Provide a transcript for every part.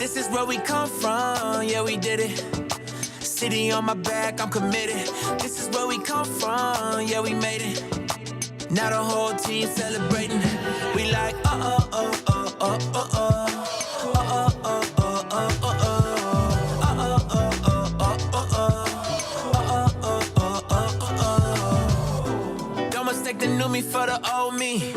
This is where we come from, yeah, we did it. City on my back, I'm committed. This is where we come from, yeah, we made it. Now the whole team celebrating. We like, Don't mistake the new me for the old me.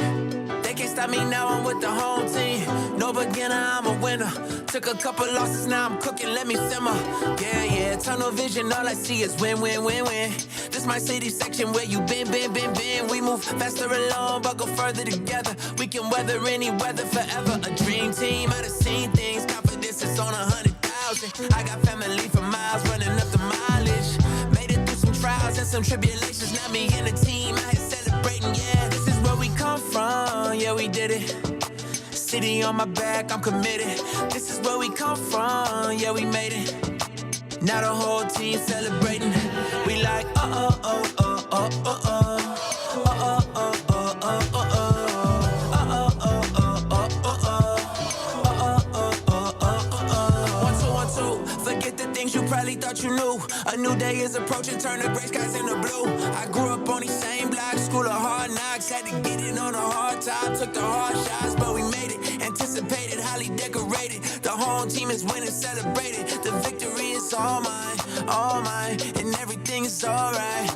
They can't stop me now, I'm with the home team. No beginner, I'm a winner. Took a couple losses, now I'm cooking, let me simmer. Yeah, tunnel vision, all I see is win, win, win, win. This my city section where you been. We move faster alone, but go further together. We can weather any weather forever. A dream team, I done seen things. Confidence is on 100,000. I got family for miles, running up the mileage. Made it through some trials and some tribulations. Now me and the team out here celebrating, yeah. This is where we come from, yeah, we did it. City on my back, I'm committed. This is where we come from, yeah, we made it. Now the whole team celebrating. We like, Forget the things you probably thought you knew. A new day is approaching, turn the gray skies into blue. I grew up on these same blocks, school of hard knocks. Had to get it on a hard top, took the hard shots, but we made it. Anticipated, highly decorated. The home team is winning, celebrated. The victory is all mine, and everything is alright.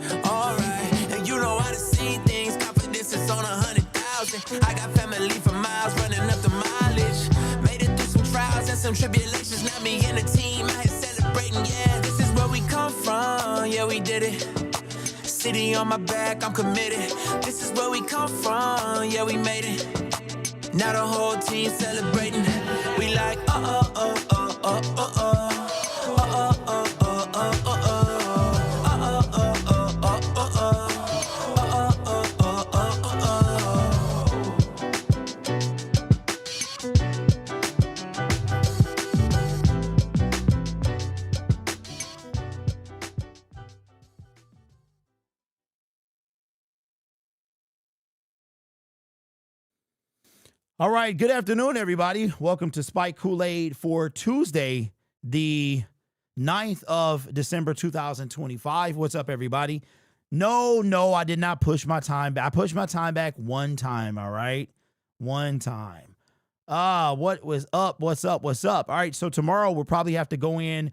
And you know how to see things, confidence is on 100,000. I got family for miles, running up the mileage. Made it through some trials and some tribulations. Now me and the team out here celebrating, yeah. This is where we come from, yeah, we did it. City on my back, I'm committed. This is where we come from, yeah, we made it. Now the whole team celebrating. We like, All right, good afternoon, everybody. Welcome to Spike Kool-Aid for Tuesday, the 9th of December, 2025. What's up, everybody? No, I did not push my time back. I pushed my time back one time, all right? One time. What was up? What's up? All right, so tomorrow we'll probably have to go on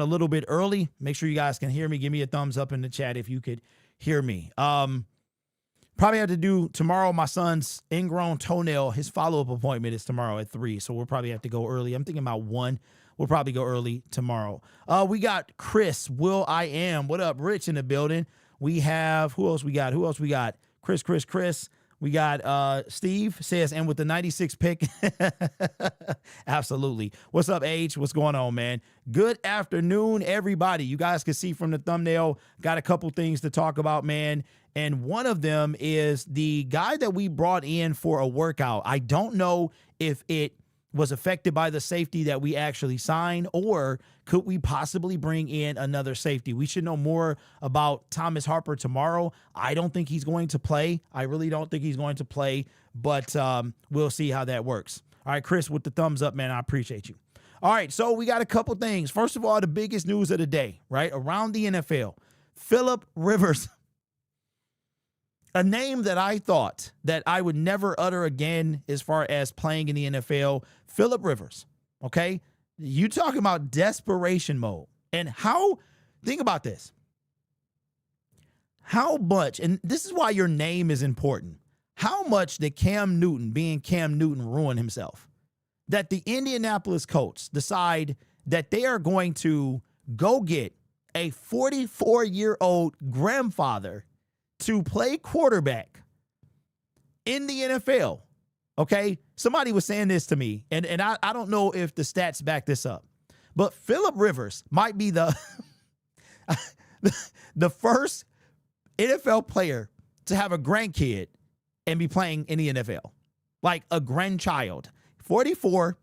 a little bit early. Make sure you guys can hear me. Give me a thumbs up in the chat if you could hear me. Probably have to do tomorrow. My son's ingrown toenail, his follow-up appointment is tomorrow at 3. So we'll probably have to go early. I'm thinking about 1. We'll probably go early tomorrow. We got Chris, Will I Am. What up? Rich in the building. We have, who else we got? Chris. We got Steve says, and with the 96 pick. Absolutely. What's up, H? What's going on, man? Good afternoon, everybody. You guys can see from the thumbnail, got a couple things to talk about, man. And one of them is the guy that we brought in for a workout. I don't know if it was affected by the safety that we actually signed, or could we possibly bring in another safety? We should know more about Thomas Harper tomorrow. I don't think he's going to play. I really don't think he's going to play, but we'll see how that works. All right, Chris, with the thumbs up, man, I appreciate you. All right, so we got a couple things. First of all, the biggest news of the day, right, around the NFL, Phillip Rivers. A name that I thought that I would never utter again as far as playing in the NFL, Phillip Rivers, okay? You talking about desperation mode. And how, think about this. How much, and this is why your name is important, how much did Cam Newton, being Cam Newton, ruin himself? That the Indianapolis Colts decide that they are going to go get a 44-year-old grandfather to play quarterback in the NFL, okay? Somebody was saying this to me, and I don't know if the stats back this up, but Phillip Rivers might be the first NFL player to have a grandkid and be playing in the NFL, like a grandchild. 44,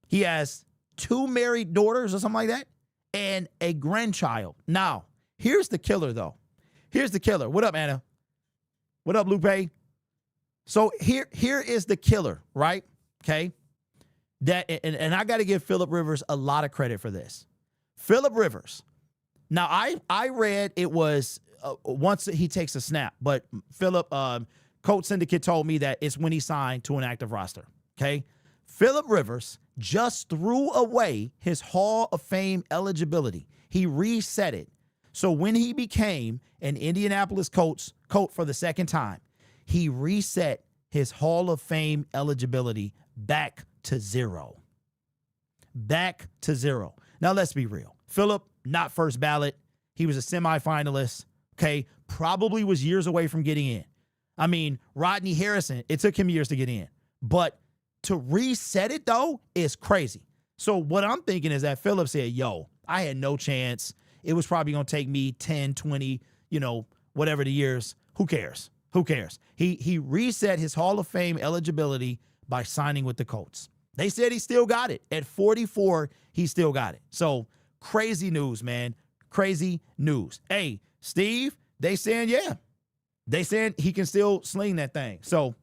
he has 2 married daughters or something like that, and a grandchild. Now, here's the killer, though. Here's the killer. What up, Anna? What up, Lupe? So here is the killer, right? Okay. and I got to give Phillip Rivers a lot of credit for this. Phillip Rivers. Now, I read it was once he takes a snap, but Phillip, Coach Syndicate told me that it's when he signed to an active roster. Okay. Phillip Rivers just threw away his Hall of Fame eligibility. He reset it. So when he became an Indianapolis Colts coach for the second time, he reset his Hall of Fame eligibility back to zero. Back to zero. Now, let's be real. Phillip, not first ballot. He was a semifinalist. Okay. Probably was years away from getting in. I mean, Rodney Harrison, it took him years to get in. But to reset it, though, is crazy. So what I'm thinking is that Phillip said, yo, I had no chance. It was probably going to take me 10, 20, whatever the years. Who cares? Who cares? He reset his Hall of Fame eligibility by signing with the Colts. They said he still got it. At 44, he still got it. So crazy news, man. Crazy news. Hey, Steve, they saying, yeah. They saying he can still sling that thing. So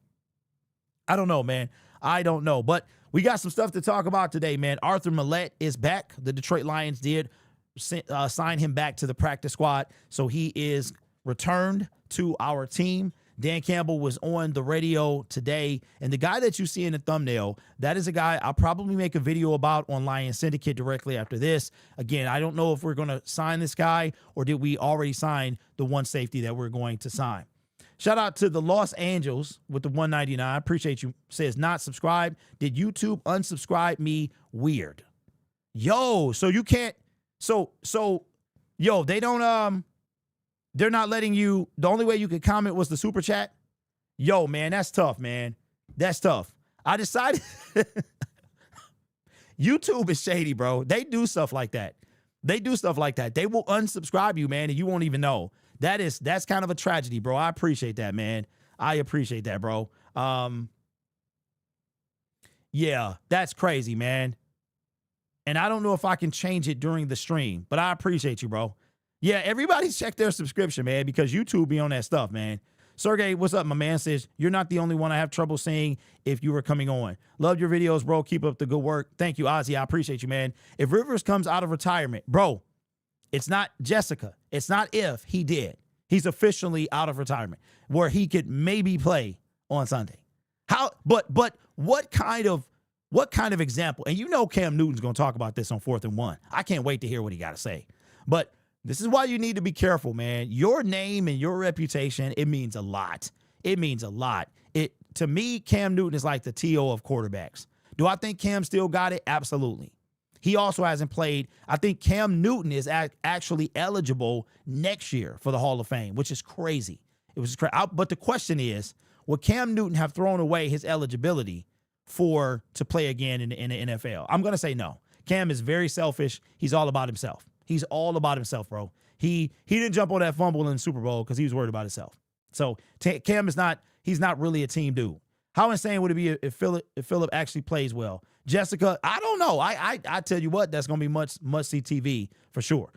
I don't know, man. I don't know. But we got some stuff to talk about today, man. Arthur Millette is back. The Detroit Lions did sign him back to the practice squad. So he is returned to our team. Dan Campbell was on the radio today, and the guy that you see in the thumbnail, that is a guy I'll probably make a video about on Lions Syndicate directly after this. Again, I don't know if we're going to sign this guy or did we already sign the one safety that we're going to sign. Shout out to the Los Angeles with the 199. Appreciate you. Says not subscribed. Did YouTube unsubscribe me? Weird. Yo, so you can't. So yo, they don't they're not letting you. The only way you could comment was the super chat. Yo, man, that's tough, man. That's tough. I decided YouTube is shady, bro. They do stuff like that. They do stuff like that. They will unsubscribe you, man, and you won't even know. That's kind of a tragedy, bro. I appreciate that, man. I appreciate that, bro. Yeah, that's crazy, man. And I don't know if I can change it during the stream, but I appreciate you, bro. Yeah, everybody check their subscription, man, because YouTube be on that stuff, man. Sergey, what's up, my man? Says, you're not the only one I have trouble seeing if you were coming on. Love your videos, bro. Keep up the good work. Thank you, Ozzy. I appreciate you, man. If Rivers comes out of retirement, bro, it's not Jessica. It's not if he did. He's officially out of retirement where he could maybe play on Sunday. But what kind of example? And you know Cam Newton's going to talk about this on 4th and 1. I can't wait to hear what he got to say. But this is why you need to be careful, man. Your name and your reputation, it means a lot. It means a lot. To me, Cam Newton is like the T.O. of quarterbacks. Do I think Cam still got it? Absolutely. He also hasn't played. I think Cam Newton is actually eligible next year for the Hall of Fame, which is crazy. It was crazy. But the question is, would Cam Newton have thrown away his eligibility to play again in the NFL? I'm going to say no. Cam is very selfish. He's all about himself. He's all about himself, bro. He didn't jump on that fumble in the Super Bowl because he was worried about himself. So Cam he's not really a team dude. How insane would it be if Phillip actually plays well? Jessica, I don't know. I tell you what, that's going to be must-see TV for sure.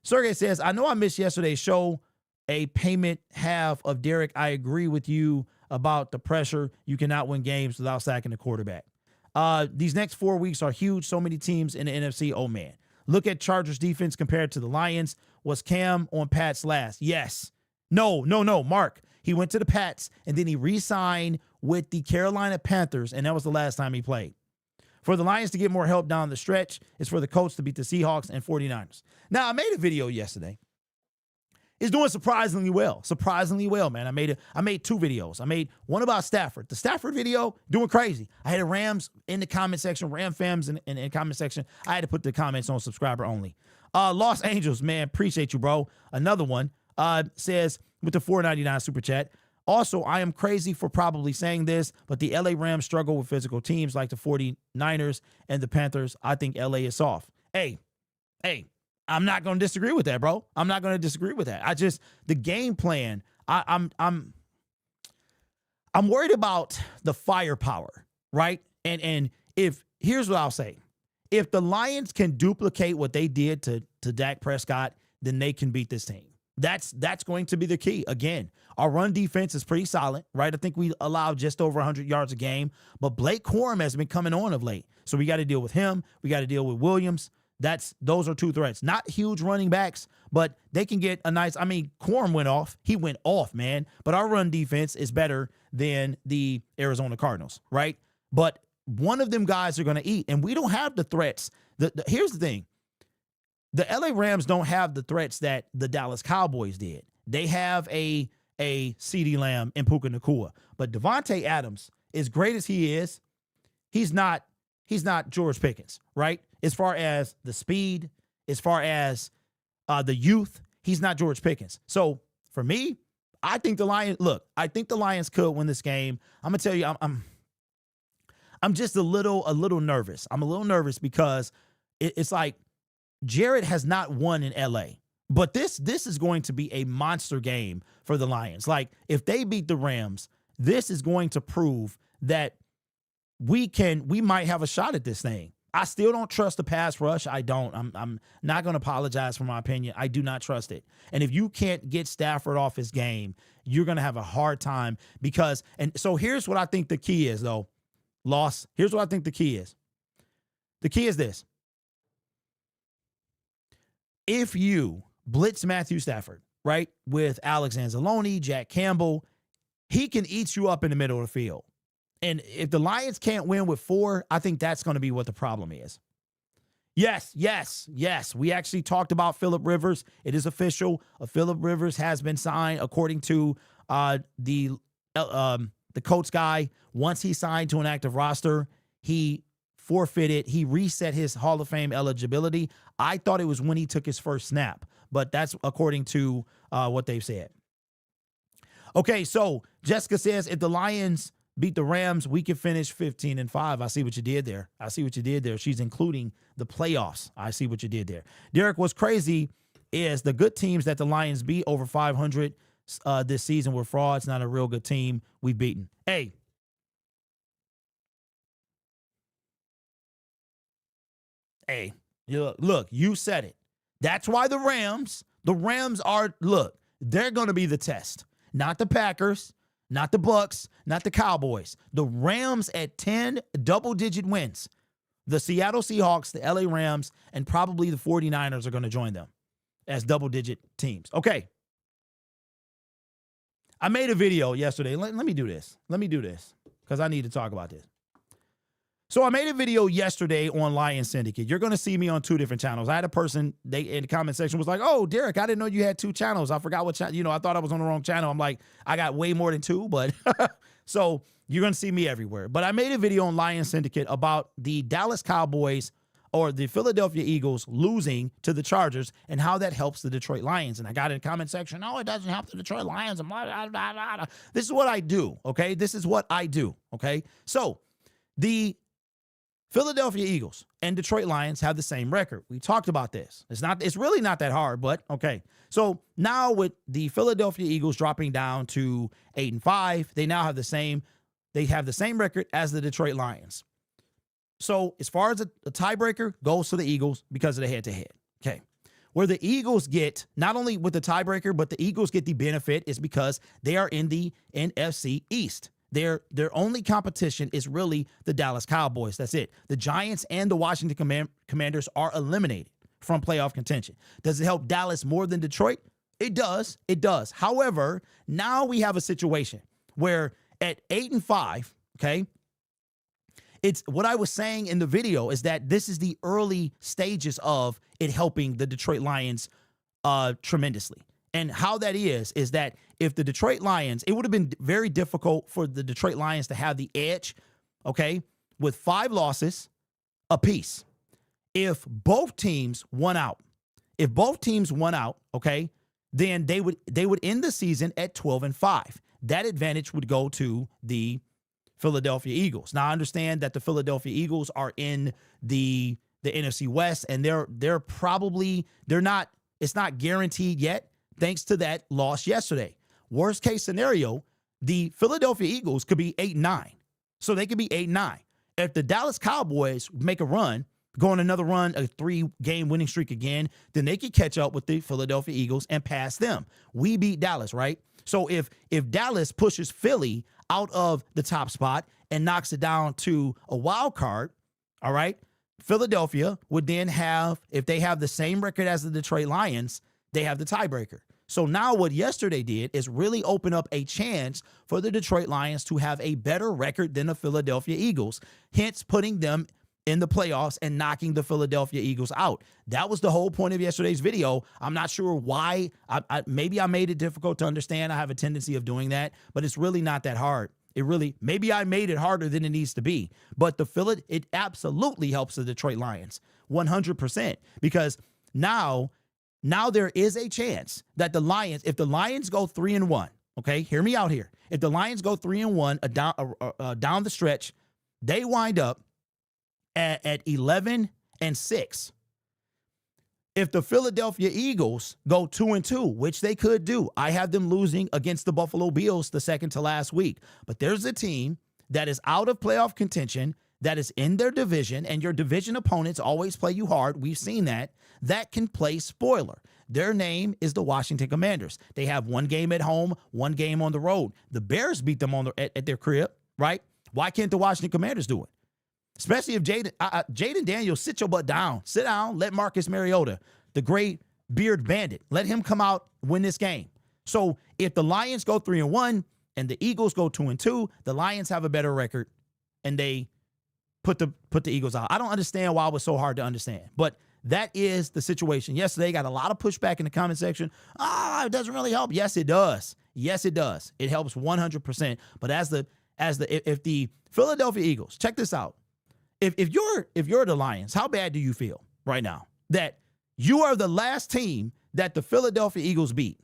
Sergey says, I know I missed yesterday's show, a payment half of Derek. I agree with you about the pressure. You cannot win games without sacking the quarterback. These next 4 weeks are huge. So many teams in the NFC. Oh, man. Look at Chargers defense compared to the Lions. Was Cam on Pats last? Yes. No, Mark. He went to the Pats, and then he re-signed with the Carolina Panthers, and that was the last time he played. For the Lions to get more help down the stretch is for the Colts to beat the Seahawks and 49ers. Now, I made a video yesterday. It's doing surprisingly well. Surprisingly well, man. I made 2 videos. I made one about Stafford. The Stafford video, doing crazy. I had a Rams in the comment section, Ram fans in the comment section. I had to put the comments on subscriber only. Los Angeles, man, appreciate you, bro. Another one says with the $4.99 super chat. Also, I am crazy for probably saying this, but the LA Rams struggle with physical teams like the 49ers and the Panthers. I think LA is soft. Hey, I'm not going to disagree with that, bro. I'm not going to disagree with that. The game plan, I'm worried about the firepower, right? And here's what I'll say. If the Lions can duplicate what they did to Dak Prescott, then they can beat this team. That's going to be the key. Again, our run defense is pretty solid, right? I think we allowed just over 100 yards a game, but Blake Corum has been coming on of late. So we got to deal with him. We got to deal with Williams. Those are two threats. Not huge running backs, but they can get a nice, I mean, Corum went off. He went off, man. But our run defense is better than the Arizona Cardinals, right? But one of them guys are going to eat, and we don't have the threats. Here's the thing. The LA Rams don't have the threats that the Dallas Cowboys did. They have a CeeDee Lamb and Puka Nacua. But Devontae Adams, as great as he is, he's not George Pickens, right? As far as the speed, as far as the youth, he's not George Pickens. So for me, I think the Lions could win this game. I'm gonna tell you, I'm just a little nervous. I'm a little nervous because it's like Jared has not won in LA. But this is going to be a monster game for the Lions. Like, if they beat the Rams, this is going to prove that we might have a shot at this thing. I still don't trust the pass rush. I don't. I'm not going to apologize for my opinion. I do not trust it. And if you can't get Stafford off his game, you're going to have a hard time so here's what I think the key is, though. Here's what I think the key is. The key is this. If you blitz Matthew Stafford, right, with Alex Anzalone, Jack Campbell, he can eat you up in the middle of the field. And if the Lions can't win with 4, I think that's going to be what the problem is. Yes. We actually talked about Phillip Rivers. It is official. Phillip Rivers has been signed according to the Colts guy. Once he signed to an active roster, he forfeited. He reset his Hall of Fame eligibility. I thought it was when he took his first snap, but that's according to what they've said. Okay, so Jessica says if the Lions beat the Rams, we can finish 15-5. I see what you did there. She's including the playoffs. I see what you did there. Derek, what's crazy is the good teams that the Lions beat over 500 this season were frauds, not a real good team we've beaten. Hey, look, you said it. That's why the Rams are, they're going to be the test. Not the Packers, not the Bucks, not the Cowboys. The Rams at 10 double-digit wins. The Seattle Seahawks, the LA Rams, and probably the 49ers are going to join them as double-digit teams. Okay. I made a video yesterday. Let me do this because I need to talk about this. So I made a video yesterday on Lion Syndicate. You're going to see me on 2 different channels. I had a person, they in the comment section was like, "Oh, Derek, I didn't know you had 2 channels. I forgot what channel, I thought I was on the wrong channel." I'm like, I got way more than 2, but so you're going to see me everywhere. But I made a video on Lion Syndicate about the Dallas Cowboys or the Philadelphia Eagles losing to the Chargers and how that helps the Detroit Lions. And I got in the comment section, "No, it doesn't help the Detroit Lions." And blah, blah, blah, blah. This is what I do, okay? This is what I do, okay? So the Philadelphia Eagles and Detroit Lions have the same record. We talked about this. It's really not that hard, but okay. So now with the Philadelphia Eagles dropping down to 8-5, they now have the same record as the Detroit Lions. So as far as a tiebreaker goes to the Eagles because of the head-to-head. Okay. Where the Eagles get, not only with the tiebreaker, but the Eagles get the benefit is because they are in the NFC East. Their only competition is really the Dallas Cowboys. That's it. The Giants and the Washington Commanders are eliminated from playoff contention. Does it help Dallas more than Detroit? It does. It does. However, now we have a situation where at 8-5, okay, it's what I was saying in the video is that this is the early stages of it helping the Detroit Lions tremendously. And how that is that if the Detroit Lions, it would have been very difficult for the Detroit Lions to have the edge, okay, with 5 losses apiece. If both teams won out, okay, then they would end the season at 12-5. That advantage would go to the Philadelphia Eagles. Now I understand that the Philadelphia Eagles are in the NFC West, and it's not guaranteed yet, thanks to that loss yesterday. Worst case scenario, the Philadelphia Eagles could be 8-9. So they could be 8-9. If the Dallas Cowboys make a run, go on another run, a 3-game winning streak again, then they could catch up with the Philadelphia Eagles and pass them. We beat Dallas, right? So if Dallas pushes Philly out of the top spot and knocks it down to a wild card, all right, Philadelphia would then have, if they have the same record as the Detroit Lions, they have the tiebreaker. So now what yesterday did is really open up a chance for the Detroit Lions to have a better record than the Philadelphia Eagles, hence putting them in the playoffs and knocking the Philadelphia Eagles out. That was the whole point of yesterday's video. I'm not sure why. Maybe I made it difficult to understand. I have a tendency of doing that, but it's really not that hard. Maybe I made it harder than it needs to be. But it absolutely helps the Detroit Lions 100%, because now there is a chance that the Lions, if the Lions go 3-1, okay, hear me out here. If the Lions go 3-1 down the stretch, they wind up at 11-6. If the Philadelphia Eagles go 2-2, which they could do, I have them losing against the Buffalo Bills the second to last week. But there's a team that is out of playoff contention, that is in their division, and your division opponents always play you hard. We've seen that can play spoiler. Their name is the Washington Commanders. They have 1 game at home, 1 game on the road. The Bears beat them at their crib, right? Why can't the Washington Commanders do it? Especially if Jaden Daniels, sit your butt down. Sit down. Let Marcus Mariota, the great beard bandit, let him come out, win this game. So if the Lions go 3-1 and the Eagles go 2-2, the Lions have a better record and they put the Eagles out. I don't understand why it was so hard to understand, but that is the situation. Yesterday got a lot of pushback in the comment section. It doesn't really help. Yes, it does. Yes, it does. It helps 100%. But if the Philadelphia Eagles, check this out. If you're the Lions, how bad do you feel right now that you are the last team that the Philadelphia Eagles beat?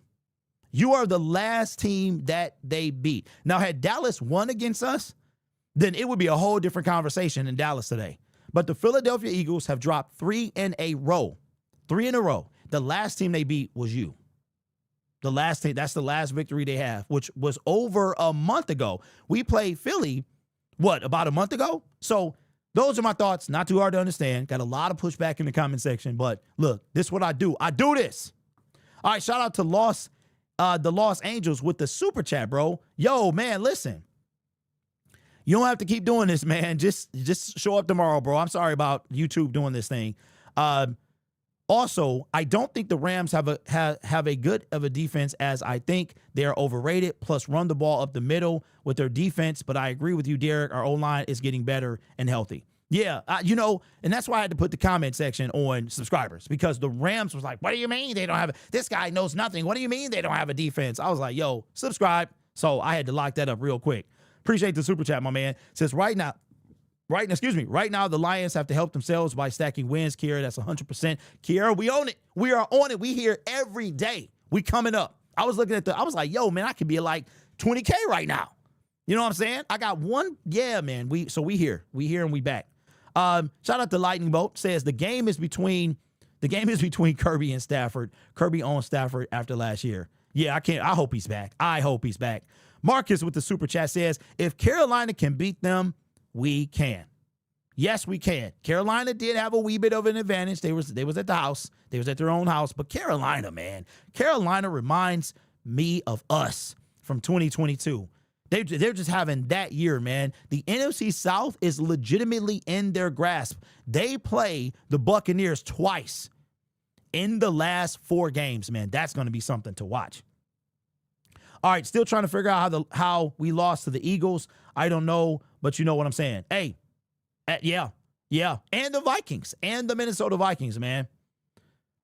You are the last team that they beat. Now, had Dallas won against us, then it would be a whole different conversation in Dallas today. But the Philadelphia Eagles have dropped 3 in a row. 3 in a row. The last team they beat was you. The last team, that's the last victory they have, which was over a month ago. We played Philly, about a month ago? So those are my thoughts. Not too hard to understand. Got a lot of pushback in the comment section, but look, this is what I do. I do this. All right, shout out to the Los Angels with the super chat, bro. Yo, man, listen. You don't have to keep doing this, man. Just show up tomorrow, bro. I'm sorry about YouTube doing this thing. Also, I don't think the Rams have a good of a defense as I think. They're overrated, plus run the ball up the middle with their defense. But I agree with you, Derek. Our O-line is getting better and healthy. Yeah, and that's why I had to put the comment section on subscribers, because the Rams was like, what do you mean they don't have this guy knows nothing. What do you mean they don't have a defense? I was like, yo, subscribe. So I had to lock that up real quick. Appreciate the super chat, my man. Says right now, the Lions have to help themselves by stacking wins. Kiera, that's 100%. Kiera, we own it. We are on it. We here every day. We coming up. I was looking at I was like, yo, man, I could be at like 20K right now. You know what I'm saying? I got one. Yeah, man. We here. We here and we back. Shout out to Lightning Bolt. Says the game is between Kirby and Stafford. Kirby owns Stafford after last year. Yeah, I hope he's back. Marcus with the super chat says, if Carolina can beat them, we can. Yes, we can. Carolina did have a wee bit of an advantage. They was at the house. They was at their own house. But Carolina, man, Carolina reminds me of us from 2022. They're just having that year, man. The NFC South is legitimately in their grasp. They play the Buccaneers twice in the last 4 games, man. That's going to be something to watch. All right, still trying to figure out how we lost to the Eagles. I don't know, but you know what I'm saying. Hey, yeah. And the Vikings and the Minnesota Vikings, man.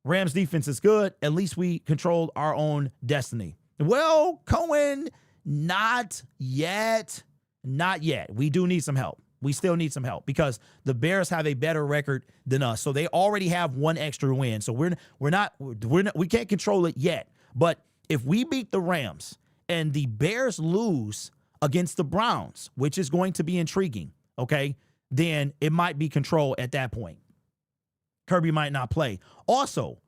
Rams defense is good. At least we controlled our own destiny. Well, Cohen, not yet. Not yet. We do need some help. We still need some help because the Bears have a better record than us. So they already have 1 extra win. So we can't control it yet. But if we beat the Rams and the Bears lose against the Browns, which is going to be intriguing, okay, then it might be control at that point. Kirby might not play. Also,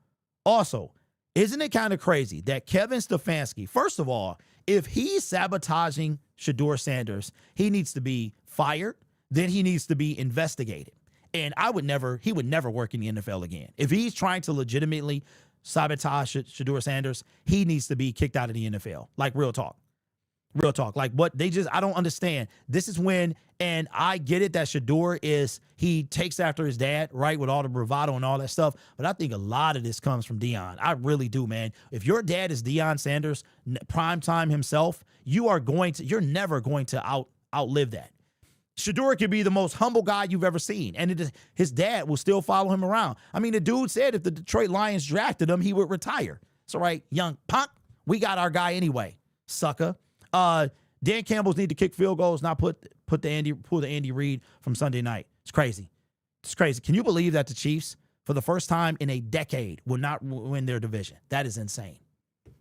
isn't it kind of crazy that Kevin Stefanski, first of all, if he's sabotaging Shedeur Sanders, he needs to be fired. Then he needs to be investigated. And he would never work in the NFL again. If he's trying to legitimately sabotage Shedeur Sanders, he needs to be kicked out of the NFL. Like, real talk. Real talk. Like, I don't understand. This is when, and I get it that Shedeur he takes after his dad, right, with all the bravado and all that stuff. But I think a lot of this comes from Deion. I really do, man. If your dad is Deion Sanders, primetime himself, you're never going to outlive that. Shedeur could be the most humble guy you've ever seen, and his dad will still follow him around. I mean, the dude said if the Detroit Lions drafted him, he would retire. It's all right, young punk. We got our guy anyway, sucker. Dan Campbell's need to kick field goals, not pull the Andy Reid from Sunday night. It's crazy. It's crazy. Can you believe that the Chiefs, for the first time in a decade, will not win their division? That is insane.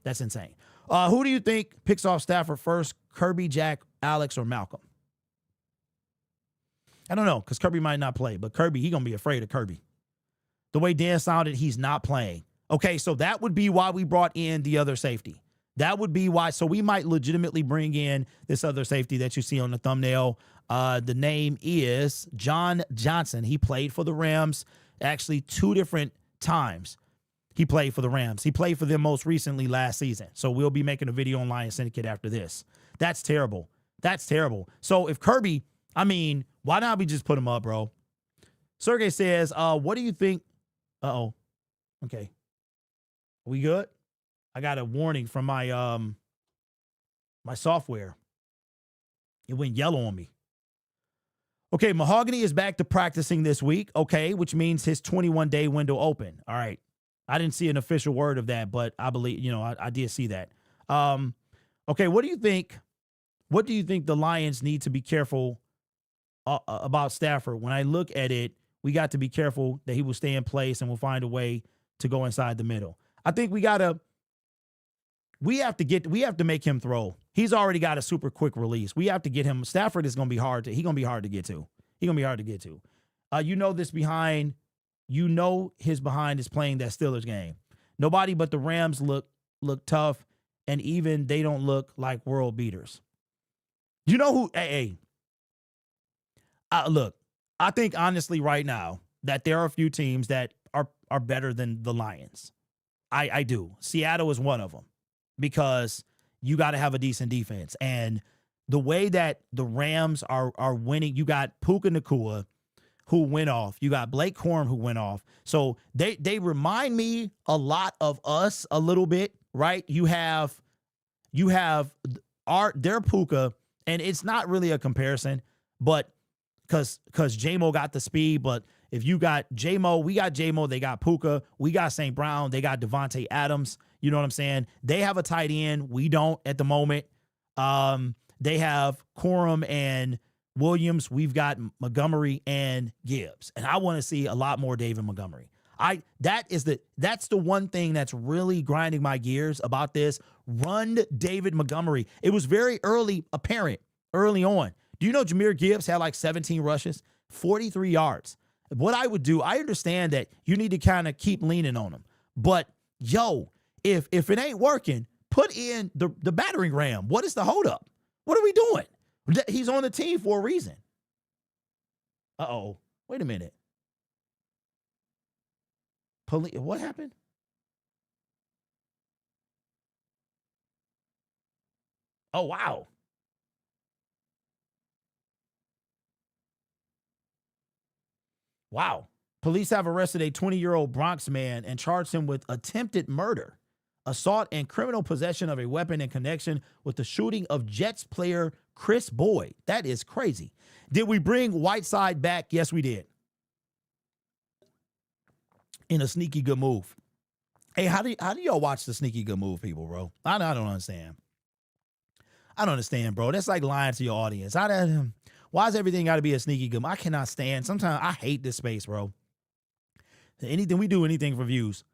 That's insane. Who do you think picks off Stafford first? Kirby, Jack, Alex, or Malcolm? I don't know, because Kirby might not play, but Kirby, he going to be afraid of Kirby. The way Dan sounded, he's not playing. Okay, so that would be why we brought in the other safety. That would be why. So we might legitimately bring in this other safety that you see on the thumbnail. The name is John Johnson. He played for the Rams actually 2 different times. He played for the Rams. He played for them most recently last season. So we'll be making a video on Lion Syndicate after this. That's terrible. That's terrible. So if Kirby, I mean, why not we just put him up, bro? Sergey says, what do you think? Uh-oh. Okay. We good? I got a warning from my my software. It went yellow on me. Okay, Mahogany is back to practicing this week, okay, which means his 21-day window open. All right. I didn't see an official word of that, but I believe, I did see that. Okay, what do you think? What do you think the Lions need to be careful about Stafford? When I look at it, we got to be careful that he will stay in place and will find a way to go inside the middle. I think we have to make him throw. He's already got a super quick release. We have to get him. Stafford is going to be hard to get to. His behind is playing that Steelers game. Nobody but the Rams look tough, and even they don't look like world beaters. You know who? Look, I think honestly right now that there are a few teams that are better than the Lions. I do. Seattle is one of them because you got to have a decent defense. And the way that the Rams are winning, you got Puka Nacua, who went off. You got Blake Corum, who went off. So they remind me a lot of us a little bit, right? You have their Puka, and it's not really a comparison, but because J-Mo got the speed, but if you got J-Mo, we got J-Mo, they got Puka, we got St. Brown, they got Devontae Adams. You know what I'm saying? They have a tight end. We don't at the moment. They have Corum and Williams. We've got Montgomery and Gibbs. And I want to see a lot more David Montgomery. That's the one thing that's really grinding my gears about this. Run David Montgomery. It was very apparent early on. Do you know Jahmyr Gibbs had like 17 rushes, 43 yards? What I would do, I understand that you need to kind of keep leaning on him. But, if it ain't working, put in the battering ram. What is the holdup? What are we doing? He's on the team for a reason. Uh-oh. Wait a minute. What happened? Oh, wow. Wow. Police have arrested a 20-year-old Bronx man and charged him with attempted murder, assault, and criminal possession of a weapon in connection with the shooting of Jets player Chris Boyd. That is crazy. Did we bring Whiteside back? Yes, we did. In a sneaky good move. Hey, how do y'all watch the sneaky good move, people, bro? I don't understand. I don't understand, bro. That's like lying to your audience. Why does everything got to be a sneaky good move? I cannot stand. Sometimes I hate this space, bro. Anything for views.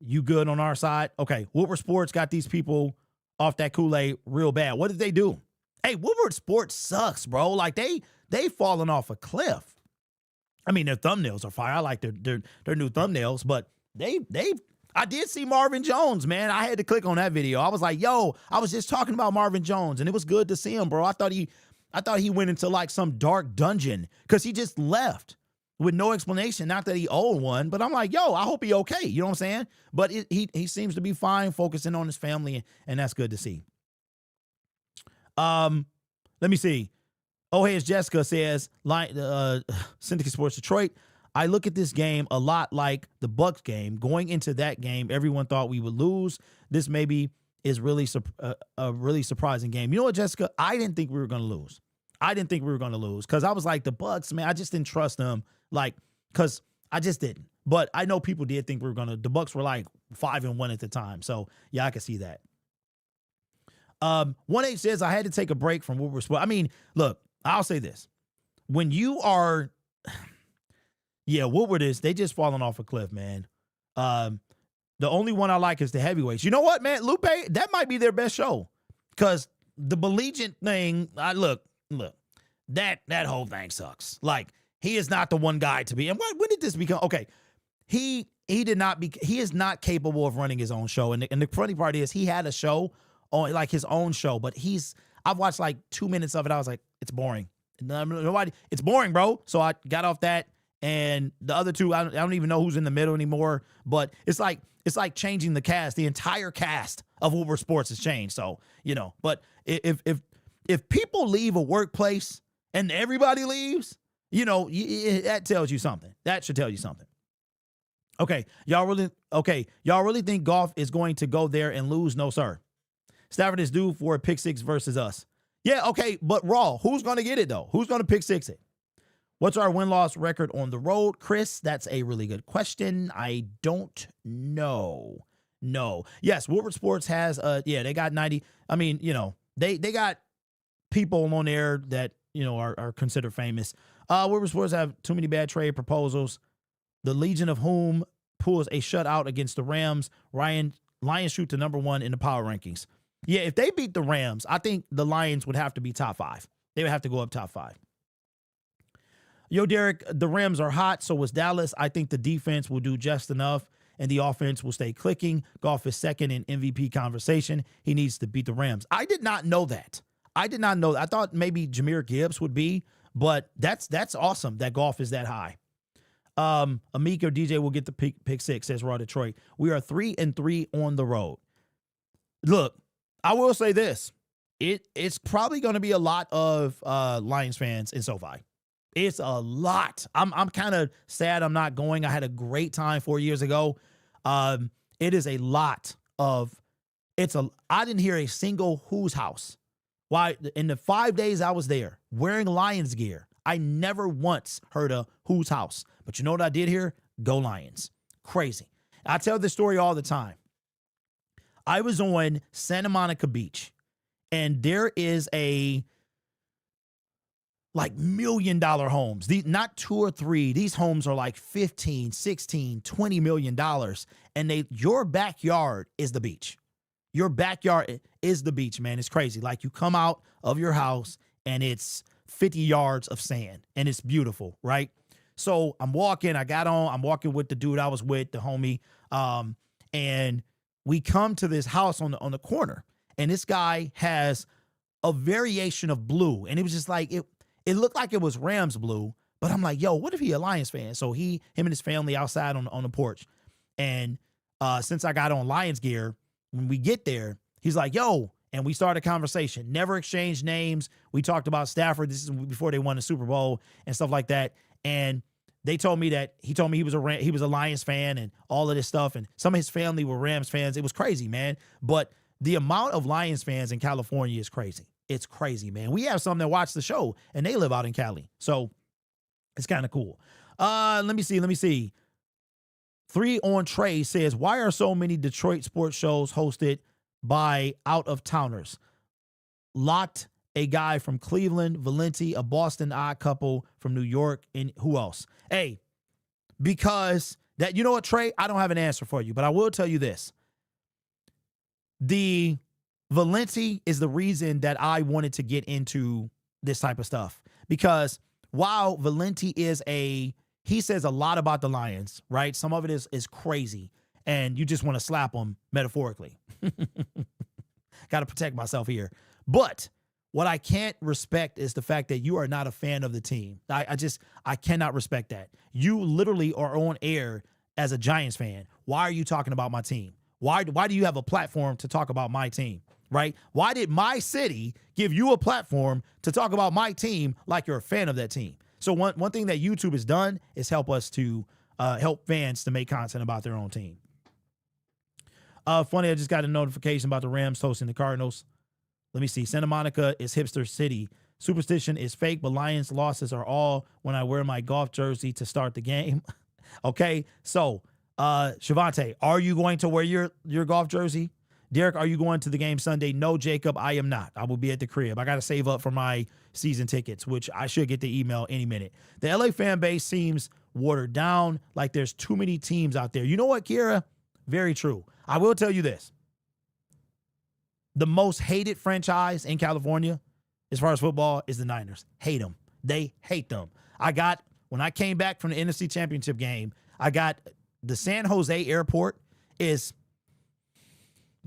You good on our side? Okay. Woodward Sports got these people off that Kool-Aid real bad. What did they do? Hey, Woodward Sports sucks, bro. Like they falling off a cliff. I mean, their thumbnails are fire. I like their new thumbnails, but I did see Marvin Jones, man. I had to click on that video. I was like, I was just talking about Marvin Jones, and it was good to see him, bro. I thought I thought he went into like some dark dungeon because he just left with no explanation. Not that he owed one, but I'm like, yo, I hope he okay. You know what I'm saying? But he seems to be fine, focusing on his family, and that's good to see. Let me see. Oh, hey, as Jessica says, Syndicate Sports Detroit. I look at this game a lot like the Bucks game. Going into that game, everyone thought we would lose. This maybe is really a really surprising game. You know what, Jessica? I didn't think we were going to lose. I didn't think we were going to lose because I was like, the Bucks, man, I just didn't trust them. Like, because I just didn't. But I know people did think we were going to. The Bucks were like 5-1 at the time. So, yeah, I can see that. 1H says, I had to take a break from Woodward Sports. I mean, look, I'll say this. When you are, yeah, Woodward is, they just falling off a cliff, man. The only one I like is the heavyweights. You know what, man? Lupe, that might be their best show. Because the Allegiant thing, look, that whole thing sucks. Like, he is not the one guy to be. And when did this become? Okay, he is not capable of running his own show. And the funny part is he had a show on, like, his own show, but I've watched like 2 minutes of it. I was like, it's boring. It's boring, bro. So I got off that. And the other two, I don't even know who's in the middle anymore. But it's like changing the cast. The entire cast of Woodward Sports has changed. So, you know, but if people leave a workplace and everybody leaves, you know, that tells you something. That should tell you something. Okay, y'all really think Goff is going to go there and lose? No, sir. Stafford is due for a pick six versus us. Yeah, okay, but Raw, who's going to get it, though? Who's going to pick six it? What's our win-loss record on the road? Chris, that's a really good question. I don't know. No. Yes, Woodward Sports has, they got 90. I mean, you know, they got people on there that, you know, are considered famous. Woodward Sports have too many bad trade proposals. The Legion of Whom pulls a shutout against the Rams. Lions shoot to number 1 in the power rankings. Yeah, if they beat the Rams, I think the Lions would have to be top 5. They would have to go up top 5. Yo, Derek, the Rams are hot, so is Dallas. I think the defense will do just enough, and the offense will stay clicking. Goff is second in MVP conversation. He needs to beat the Rams. I did not know that. I thought maybe Jahmyr Gibbs would be, but that's awesome that Goff is that high. Amico DJ will get the pick six, says Raw Detroit. We are 3-3 on the road. Look, I will say this. It's probably going to be a lot of Lions fans in SoFi. It's a lot. I'm kind of sad I'm not going. I had a great time 4 years ago. It is a lot of. I didn't hear a single Who's House. Why in the 5 days I was there wearing Lions gear, I never once heard a Who's House. But you know what I did hear? Go Lions. Crazy. I tell this story all the time. I was on Santa Monica Beach, and there is like $1 million homes. Not 2 or 3. These homes are like 15, 16, $20 million. And your backyard is the beach. Your backyard is the beach, man. It's crazy. Like, you come out of your house and it's 50 yards of sand and it's beautiful, right? So I'm walking with the dude I was with, the homie. And we come to this house on the corner, and this guy has a variation of blue. And it was just like, it looked like it was Rams blue, but I'm like, yo, what if he a Lions fan? So him and his family outside on the porch. And since I got on Lions gear, when we get there, he's like, yo, and we started a conversation. Never exchanged names. We talked about Stafford. This is before they won the Super Bowl and stuff like that. And he told me he was a Lions fan and all of this stuff. And some of his family were Rams fans. It was crazy, man. But the amount of Lions fans in California is crazy. It's crazy, man. We have some that watch the show and they live out in Cali. So it's kind of cool. Let me see. 3 on Trey says, why are so many Detroit sports shows hosted by out-of-towners? Lot, a guy from Cleveland, Valenti, a Boston odd couple from New York, and who else? Hey, because that, you know what, Trey? I don't have an answer for you, but I will tell you this. The Valenti is the reason that I wanted to get into this type of stuff. Because while Valenti he says a lot about the Lions, right? Some of it is crazy, and you just want to slap them metaphorically. Got to protect myself here. But What I can't respect is the fact that you are not a fan of the team. I cannot respect that. You literally are on air as a Giants fan. Why are you talking about my team? Why do you have a platform to talk about my team, right? Why did my city give you a platform to talk about my team like you're a fan of that team? So one thing that YouTube has done is help us to help fans to make content about their own team. Funny, I just got a notification about the Rams hosting the Cardinals. Let me see. Santa Monica is hipster city. Superstition is fake, but Lions losses are all when I wear my golf jersey to start the game. Okay, so Shavante, are you going to wear your golf jersey? Derek, are you going to the game Sunday? No, Jacob, I am not. I will be at the crib. I got to save up for my season tickets, which I should get the email any minute. The LA fan base seems watered down, like there's too many teams out there. You know what, Kira? Very true. I will tell you this. The most hated franchise in California, as far as football, is the Niners. Hate them. They hate them. When I came back from the NFC Championship game, I got the San Jose airport is,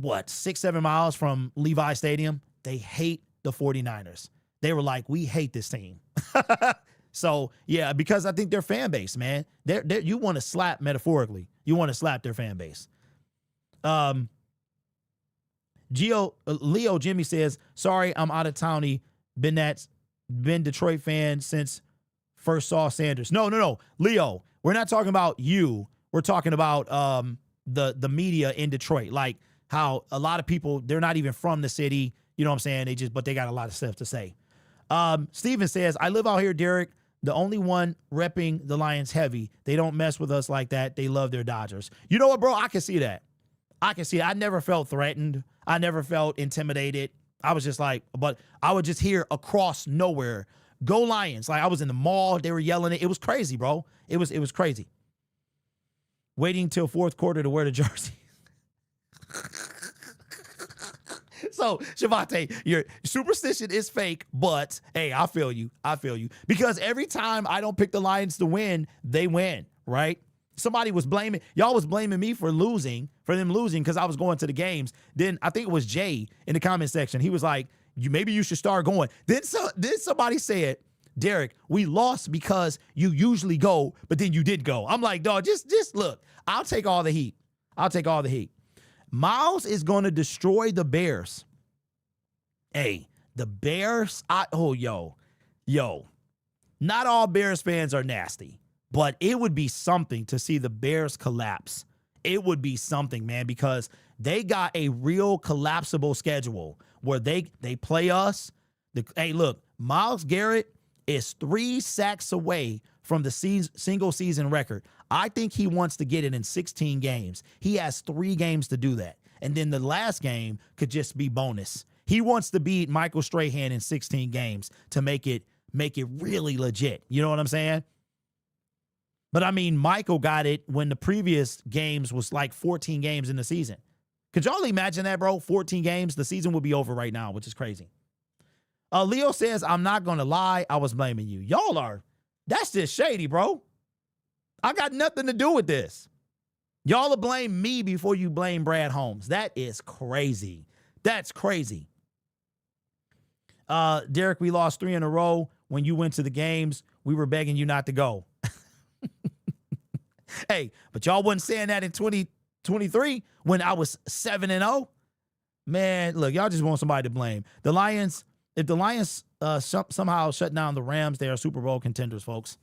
6-7 miles from Levi Stadium. They hate the 49ers. They were like, we hate this team. So, yeah, because I think their fan base, man, you want to slap metaphorically. You want to slap their fan base. Leo Jimmy says, sorry, I'm out of towny. Been Detroit fan since first saw Sanders. No. Leo, we're not talking about you. We're talking about the media in Detroit. Like how a lot of people, they're not even from the city. You know what I'm saying? But they got a lot of stuff to say. Steven says, I live out here, Derek. The only one repping the Lions heavy. They don't mess with us like that. They love their Dodgers. You know what, bro? I can see that. I can see it. I never felt threatened. I never felt intimidated. I was just like, but I would just hear across nowhere, go Lions. Like I was in the mall. They were yelling it. It was crazy, bro. It was crazy. Waiting till fourth quarter to wear the jersey. So, Shavante, your superstition is fake, but hey, I feel you. Because every time I don't pick the Lions to win, they win, right? Somebody was blaming, y'all was blaming me for them losing because I was going to the games. Then I think it was Jay in the comment section. He was like, maybe you should start going. Then somebody said, Derek, we lost because you usually go, but then you did go. I'm like, dog, just look, I'll take all the heat. Miles is going to destroy the Bears. Hey, the Bears, yo, not all Bears fans are nasty. But it would be something to see the Bears collapse. It would be something, man, because they got a real collapsible schedule where they play us. Hey, look, Myles Garrett is 3 sacks away from the single season record. I think he wants to get it in 16 games. He has 3 games to do that. And then the last game could just be bonus. He wants to beat Michael Strahan in 16 games to make it really legit. You know what I'm saying? But I mean, Michael got it when the previous games was like 14 games in the season. Could y'all imagine that, bro? 14 games, the season would be over right now, which is crazy. Leo says, I'm not going to lie. I was blaming you. That's just shady, bro. I got nothing to do with this. Y'all will blame me before you blame Brad Holmes. That is crazy. That's crazy. Derek, we lost 3 in a row. When you went to the games, we were begging you not to go. Hey, but y'all wasn't saying that in 2023 when I was 7-0. Man, look, y'all just want somebody to blame. The Lions, if the Lions somehow shut down the Rams, they are Super Bowl contenders, folks.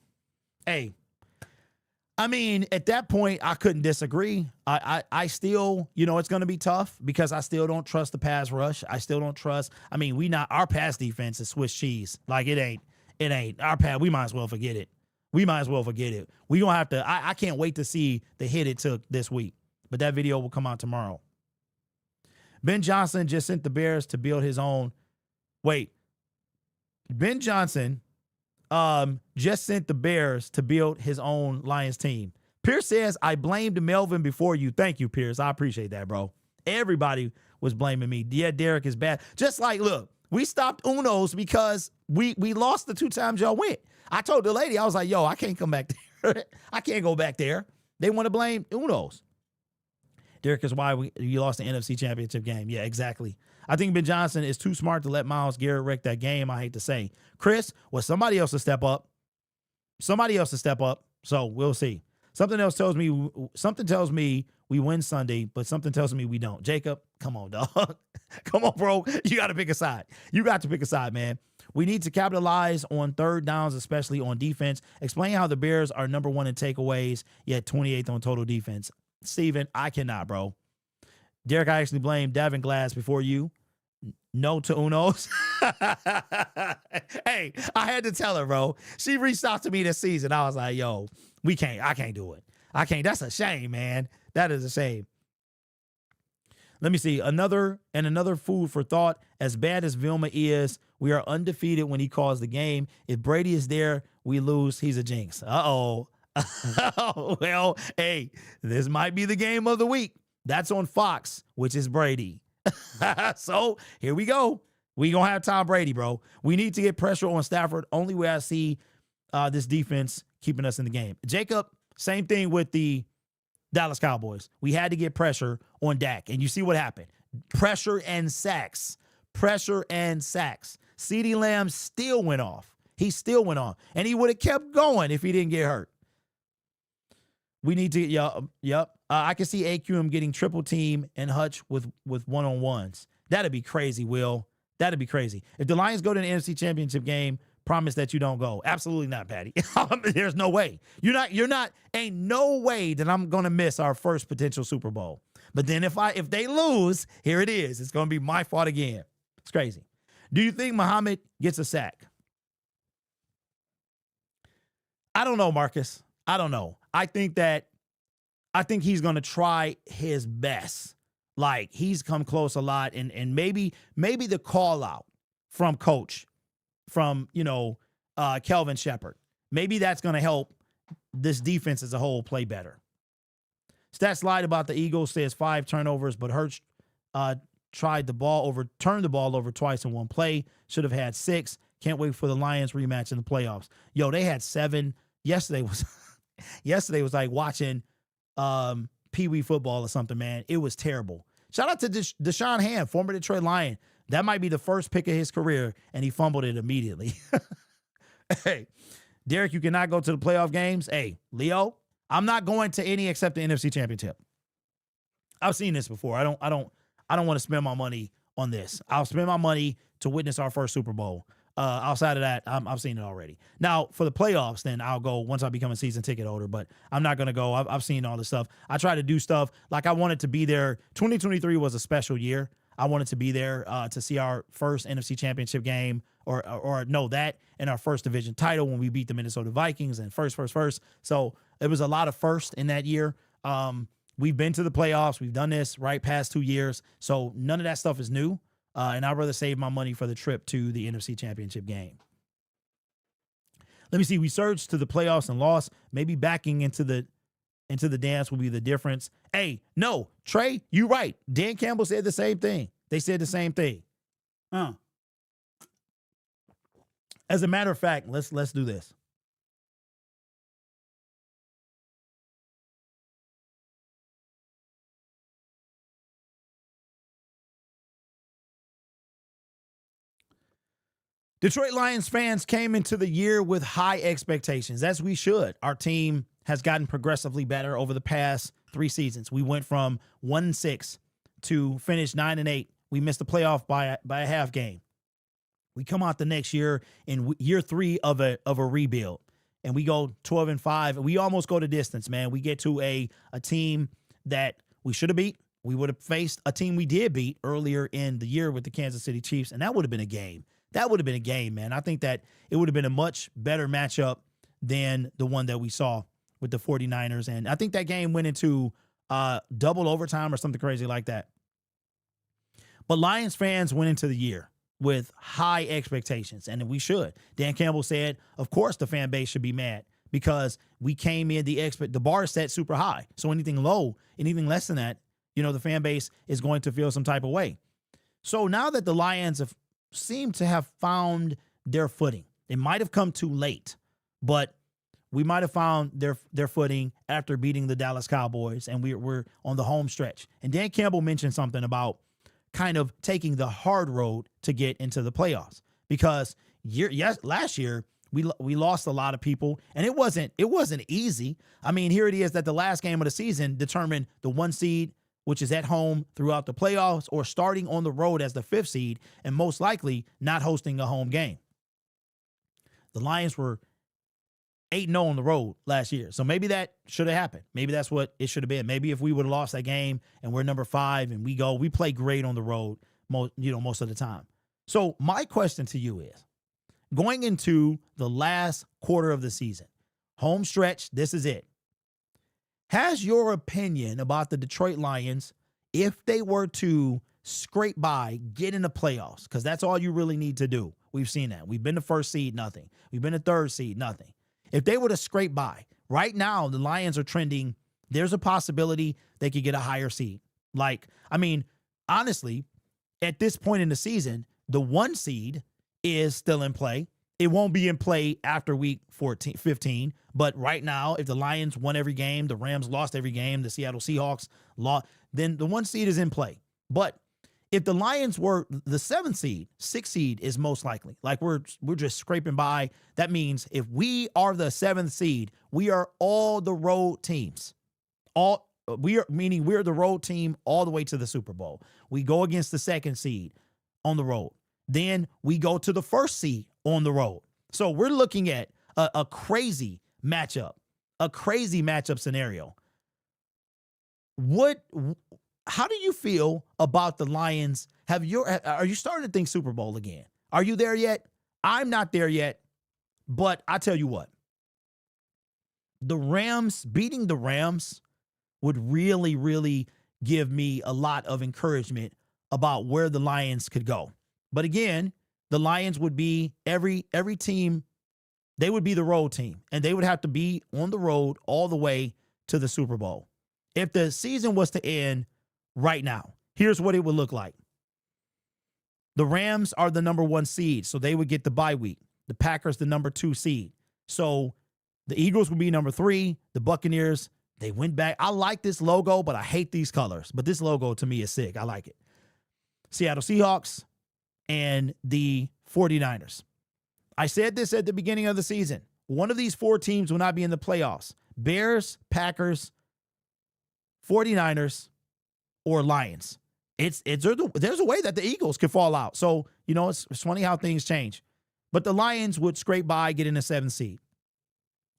Hey, I mean, at that point, I couldn't disagree. I still, it's going to be tough because I still don't trust the pass rush. I still don't trust. I mean, our pass defense is Swiss cheese. Like it ain't our pass. We might as well forget it. We don't have to. I can't wait to see the hit it took this week, but that video will come out tomorrow. Ben Johnson just sent the Bears to build his own. Wait, Ben Johnson just sent the Bears to build his own Lions team. Pierce says, I blamed Melvin before you. Thank you, Pierce. I appreciate that, bro. Everybody was blaming me. Yeah, Derek is bad. Just like, look, we stopped Uno's because we lost the 2 times y'all went. I told the lady, I was like, yo, I can't come back there. I can't go back there. They want to blame Uno's. Derek is why you lost the NFC Championship game. Yeah, exactly. I think Ben Johnson is too smart to let Myles Garrett wreck that game, I hate to say. Chris, well, somebody else to step up. Somebody else to step up. So we'll see. Something tells me we win Sunday, but something tells me we don't. Jacob, come on, dog. Come on, bro. You got to pick a side. You got to pick a side, man. We need to capitalize on third downs, especially on defense. Explain how the Bears are number one in takeaways, yet 28th on total defense. Steven, I cannot, bro. Derek, I actually blame Davin Glass before you. No to Unos. Hey, I had to tell her, bro. She reached out to me this season. I was like, yo, I can't do it. I can't. That's a shame, man. That is a shame. Let me see. Another food for thought. As bad as Vilma is, we are undefeated when he calls the game. If Brady is there, we lose. He's a jinx. Uh-oh. Well, hey, this might be the game of the week. That's on Fox, which is Brady. So here we go. We gonna have Tom Brady, bro. We need to get pressure on Stafford. Only way I see this defense keeping us in the game. Jacob, same thing with the Dallas Cowboys. We had to get pressure on Dak, and you see what happened. Pressure and sacks. Pressure and sacks. CeeDee Lamb still went off. He still went on, and he would have kept going if he didn't get hurt. We need to, yep. I can see AQM getting triple team and Hutch with one-on-ones. That'd be crazy, Will. That'd be crazy. If the Lions go to the NFC Championship game, promise that you don't go. Absolutely not, Patty. There's no way. Ain't no way that I'm gonna miss our first potential Super Bowl. But then if they lose, here it is. It's gonna be my fault again. It's crazy. Do you think Muhammad gets a sack? I don't know, Marcus. I don't know. I think he's going to try his best. Like, he's come close a lot, and maybe the call out from coach, from, Kelvin Shepard, maybe that's going to help this defense as a whole play better. Stat slide about the Eagles says 5 turnovers, but Hurts turned the ball over twice in one play. Should have had 6. Can't wait for the Lions rematch in the playoffs. Yo, they had 7. Yesterday was like watching Pee Wee football or something, man. It was terrible. Shout out to Deshaun Hand, former Detroit Lion. That might be the first pick of his career, and he fumbled it immediately. Hey, Derek, you cannot go to the playoff games. Hey, Leo, I'm not going to any except the NFC Championship. I've seen this before. I don't want to spend my money on this. I'll spend my money to witness our first Super Bowl. Outside of that, I've seen it already. Now, for the playoffs, then I'll go once I become a season ticket holder, but I'm not going to go. I've seen all this stuff. I try to do stuff like I wanted to be there. 2023 was a special year. I wanted to be there to see our first NFC Championship game or no, that and our first division title when we beat the Minnesota Vikings and first. So it was a lot of first in that year. We've been to the playoffs. We've done this right past 2 years. So none of that stuff is new. And I'd rather save my money for the trip to the NFC Championship game. Let me see. We surged to the playoffs and lost. Maybe backing into the dance will be the difference. Hey, no, Trey, you right. Dan Campbell said the same thing. They said the same thing. As a matter of fact, let's do this. Detroit Lions fans came into the year with high expectations, as we should. Our team has gotten progressively better over the past 3 seasons. We went from 1-6 to finish 9-8. We missed the playoff by a half game. We come out the next year in year 3 of a rebuild, and we go 12-5, and we almost go the distance, man. We get to a team that we should have beat. We would have faced a team we did beat earlier in the year with the Kansas City Chiefs, and that would have been a game. That would have been a game, man. I think that it would have been a much better matchup than the one that we saw with the 49ers. And I think that game went into double overtime or something crazy like that. But Lions fans went into the year with high expectations, and we should. Dan Campbell said, of course, the fan base should be mad because we came in the bar is set super high. So anything less than that, the fan base is going to feel some type of way. So now that the Lions have seem to have found their footing. It might have come too late, but we might have found their footing after beating the Dallas Cowboys, and we're on the home stretch. And Dan Campbell mentioned something about kind of taking the hard road to get into the playoffs, because last year we lost a lot of people, and it wasn't easy. I mean, here it is that the last game of the season determined the 1 seed, which is at home throughout the playoffs, or starting on the road as the 5th seed, and most likely not hosting a home game. The Lions were 8-0 on the road last year. So maybe that should have happened. Maybe that's what it should have been. Maybe if we would have lost that game and we're number 5 and we play great on the road most of the time. So my question to you is, going into the last quarter of the season, home stretch, this is it. Has your opinion about the Detroit Lions, if they were to scrape by, get in the playoffs, because that's all you really need to do. We've seen that. We've been the 1st seed, nothing. We've been the 3rd seed, nothing. If they were to scrape by, right now the Lions are trending, there's a possibility they could get a higher seed. Like, I mean, honestly, at this point in the season, the 1 seed is still in play. It won't be in play after week 15. But right now, if the Lions won every game, the Rams lost every game, the Seattle Seahawks lost, then the 1 seed is in play. But if the Lions were the 7th seed, 6th seed is most likely. Like, we're just scraping by. That means if we are the 7th seed, we are all the road teams. Meaning we're the road team all the way to the Super Bowl. We go against the 2nd seed on the road. Then we go to the 1st seed on the road. So we're looking at a crazy matchup scenario. How do you feel about the Lions? Are you starting to think Super Bowl again? Are you there yet? I'm not there yet, but I tell you what, beating the Rams would really, really give me a lot of encouragement about where the Lions could go. But again, the Lions would be every team, they would be the road team, and they would have to be on the road all the way to the Super Bowl. If the season was to end right now, here's what it would look like. The Rams are the number 1 seed, so they would get the bye week. The Packers, the number 2 seed. So the Eagles would be number 3. The Buccaneers, they went back. I like this logo, but I hate these colors. But this logo to me is sick. I like it. Seattle Seahawks and the 49ers. I said this at the beginning of the season. One of these 4 teams will not be in the playoffs. Bears, Packers, 49ers, or Lions. There's a way that the Eagles could fall out. So, it's funny how things change. But the Lions would scrape by, get in the 7th seed.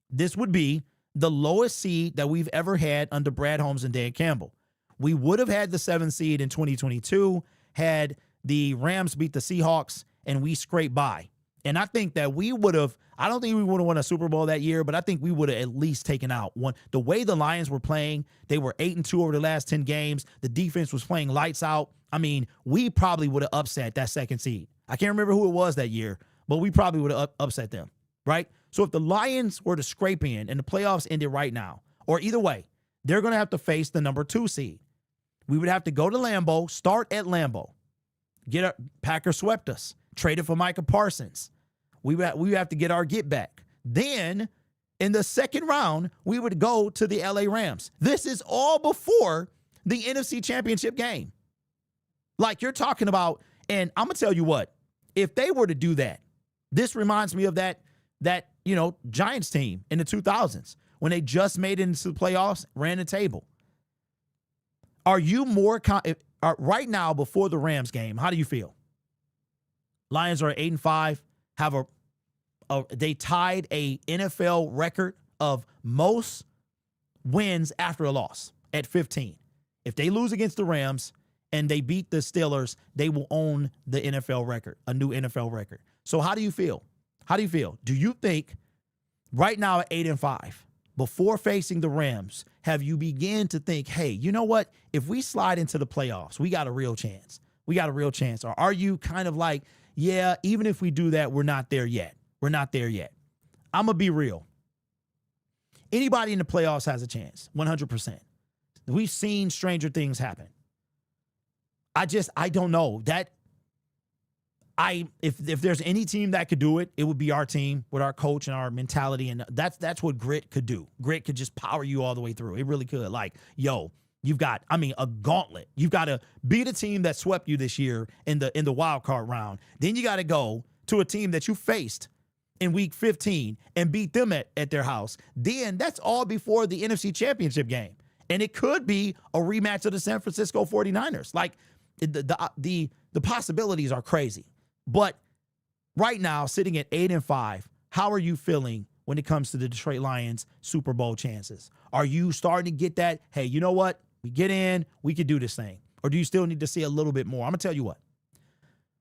This would be the lowest seed that we've ever had under Brad Holmes and Dan Campbell. We would have had the 7th seed in 2022 had the Rams beat the Seahawks and we scraped by. And I think that I don't think we would have won a Super Bowl that year, but I think we would have at least taken out one. The way the Lions were playing, they were 8-2 over the last 10 games. The defense was playing lights out. I mean, we probably would have upset that 2nd seed. I can't remember who it was that year, but we probably would have upset them, right? So if the Lions were to scrape in and the playoffs ended right now, or either way, they're going to have to face the number 2 seed. We would have to go to Lambeau, start at Lambeau. Packers swept us, traded for Micah Parsons. We would have to get our get back. Then, in the 2nd round, we would go to the LA Rams. This is all before the NFC Championship game. Like, you're talking about, and I'm going to tell you what, if they were to do that, this reminds me of that Giants team in the 2000s when they just made it into the playoffs, ran the table. Are you more right now before the Rams game? How do you feel? Lions are 8-5, they tied a NFL record of most wins after a loss at 15. If they lose against the Rams and they beat the Steelers, they will own the NFL record, a new NFL record. So how do you feel? Do you think right now at 8-5, before facing the Rams, have you begun to think, hey, you know what? If we slide into the playoffs, we got a real chance. Or are you kind of like, yeah, even if we do that, we're not there yet. I'm going to be real. Anybody in the playoffs has a chance, 100%. We've seen stranger things happen. I don't know. If there's any team that could do it, it would be our team with our coach and our mentality. And that's what grit could do. Grit could just power you all the way through. It really could. Like, You've got, I mean, a gauntlet. You've got to beat a team that swept you this year in the wild card round. Then you got to go to a team that you faced in week 15 and beat them at their house. Then that's all before the NFC Championship game. And it could be a rematch of the San Francisco 49ers. Like the possibilities are crazy. But right now, sitting at 8-5, how are you feeling when it comes to the Detroit Lions Super Bowl chances? Are you starting to get that, hey, you know what? We get in, we could do this thing. Or do you still need to see a little bit more? I'm going to tell you what.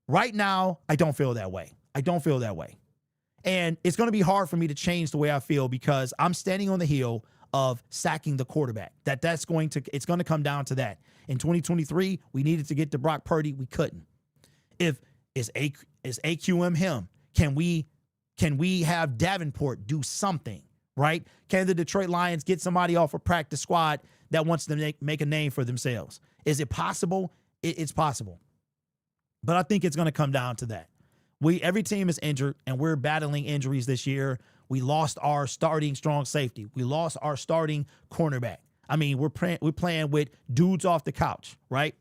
Right now, I don't feel that way. I don't feel that way. And it's going to be hard for me to change the way I feel because I'm standing on the heel of sacking the quarterback. It's going to come down to that. In 2023, we needed to get to Brock Purdy. We couldn't. Is AQM him? Can we have Davenport do something, right? Can the Detroit Lions get somebody off a practice squad that wants to make a name for themselves? Is it possible? It's possible. But I think it's going to come down to that. Every team is injured, and we're battling injuries this year. We lost our starting strong safety. We lost our starting cornerback. I mean, we're playing with dudes off the couch, right?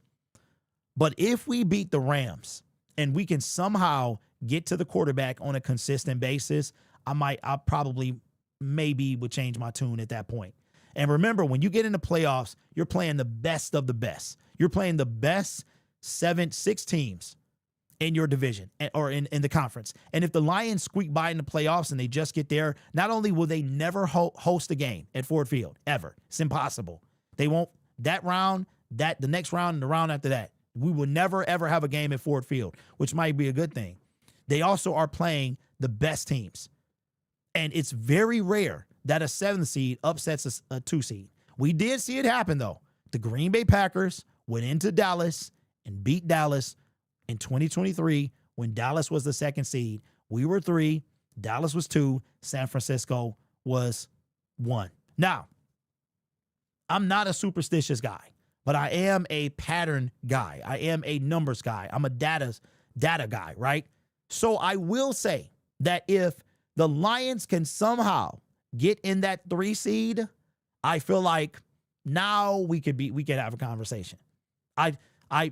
But if we beat the Rams and we can somehow get to the quarterback on a consistent basis, I probably maybe would change my tune at that point. And remember, when you get into playoffs, you're playing the best of the best. You're playing the best 6 teams in your division or in the conference. And if the Lions squeak by in the playoffs and they just get there, not only will they never host a game at Ford Field, ever. It's impossible. They won't. That round, the next round, and the round after that, we will never, ever have a game at Ford Field, which might be a good thing. They also are playing the best teams. And it's very rare that a 7 seed upsets a 2 seed. We did see it happen, though. The Green Bay Packers went into Dallas and beat Dallas in 2023 when Dallas was the 2nd seed. We were 3, Dallas was 2, San Francisco was 1. Now, I'm not a superstitious guy, but I am a pattern guy. I am a numbers guy. I'm a data guy, right? So I will say that if the Lions can somehow get in that 3 seed, I feel like now we could have a conversation.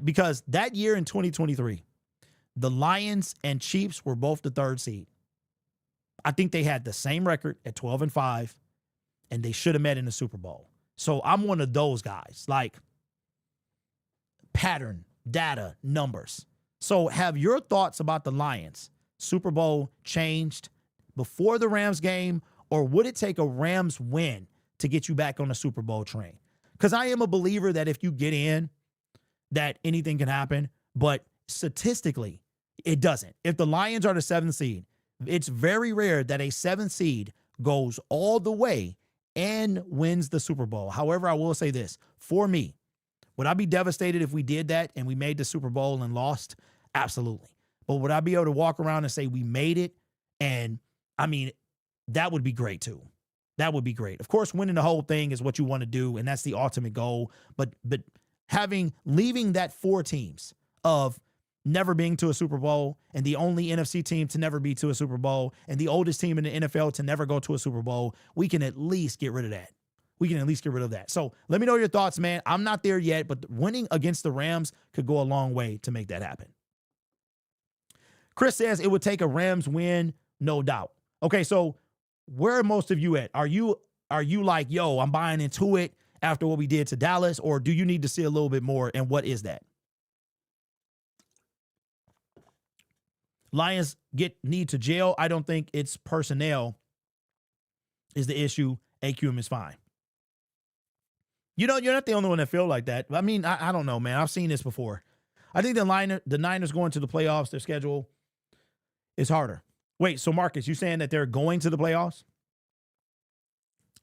Because that year in 2023, the Lions and Chiefs were both the 3rd seed. I think they had the same record at 12-5, and they should have met in the Super Bowl. So I'm one of those guys, like pattern, data, numbers. So have your thoughts about the Lions Super Bowl changed before the Rams game, or would it take a Rams win to get you back on the Super Bowl train? Because I am a believer that if you get in, that anything can happen, but statistically, it doesn't. If the Lions are the 7th seed, it's very rare that a 7th seed goes all the way and wins the Super Bowl. However, I will say this. For me, would I be devastated if we did that and we made the Super Bowl and lost? Absolutely. But would I be able to walk around and say we made it? And, I mean, that would be great too. That would be great. Of course, winning the whole thing is what you want to do, and that's the ultimate goal. But leaving that 4 teams of never being to a Super Bowl and the only NFC team to never be to a Super Bowl and the oldest team in the NFL to never go to a Super Bowl, we can at least get rid of that. We can at least get rid of that. So let me know your thoughts, man. I'm not there yet, but winning against the Rams could go a long way to make that happen. Chris says it would take a Rams win, no doubt. Okay, so where are most of you at? Are you like, yo, I'm buying into it after what we did to Dallas, or do you need to see a little bit more, and what is that? Lions need to jail. I don't think it's personnel is the issue. AQM is fine. You know, you're not the only one that feel like that. I mean, I don't know, man. I've seen this before. I think the Niners going to the playoffs, their schedule is harder. Wait, so Marcus, you saying that they're going to the playoffs?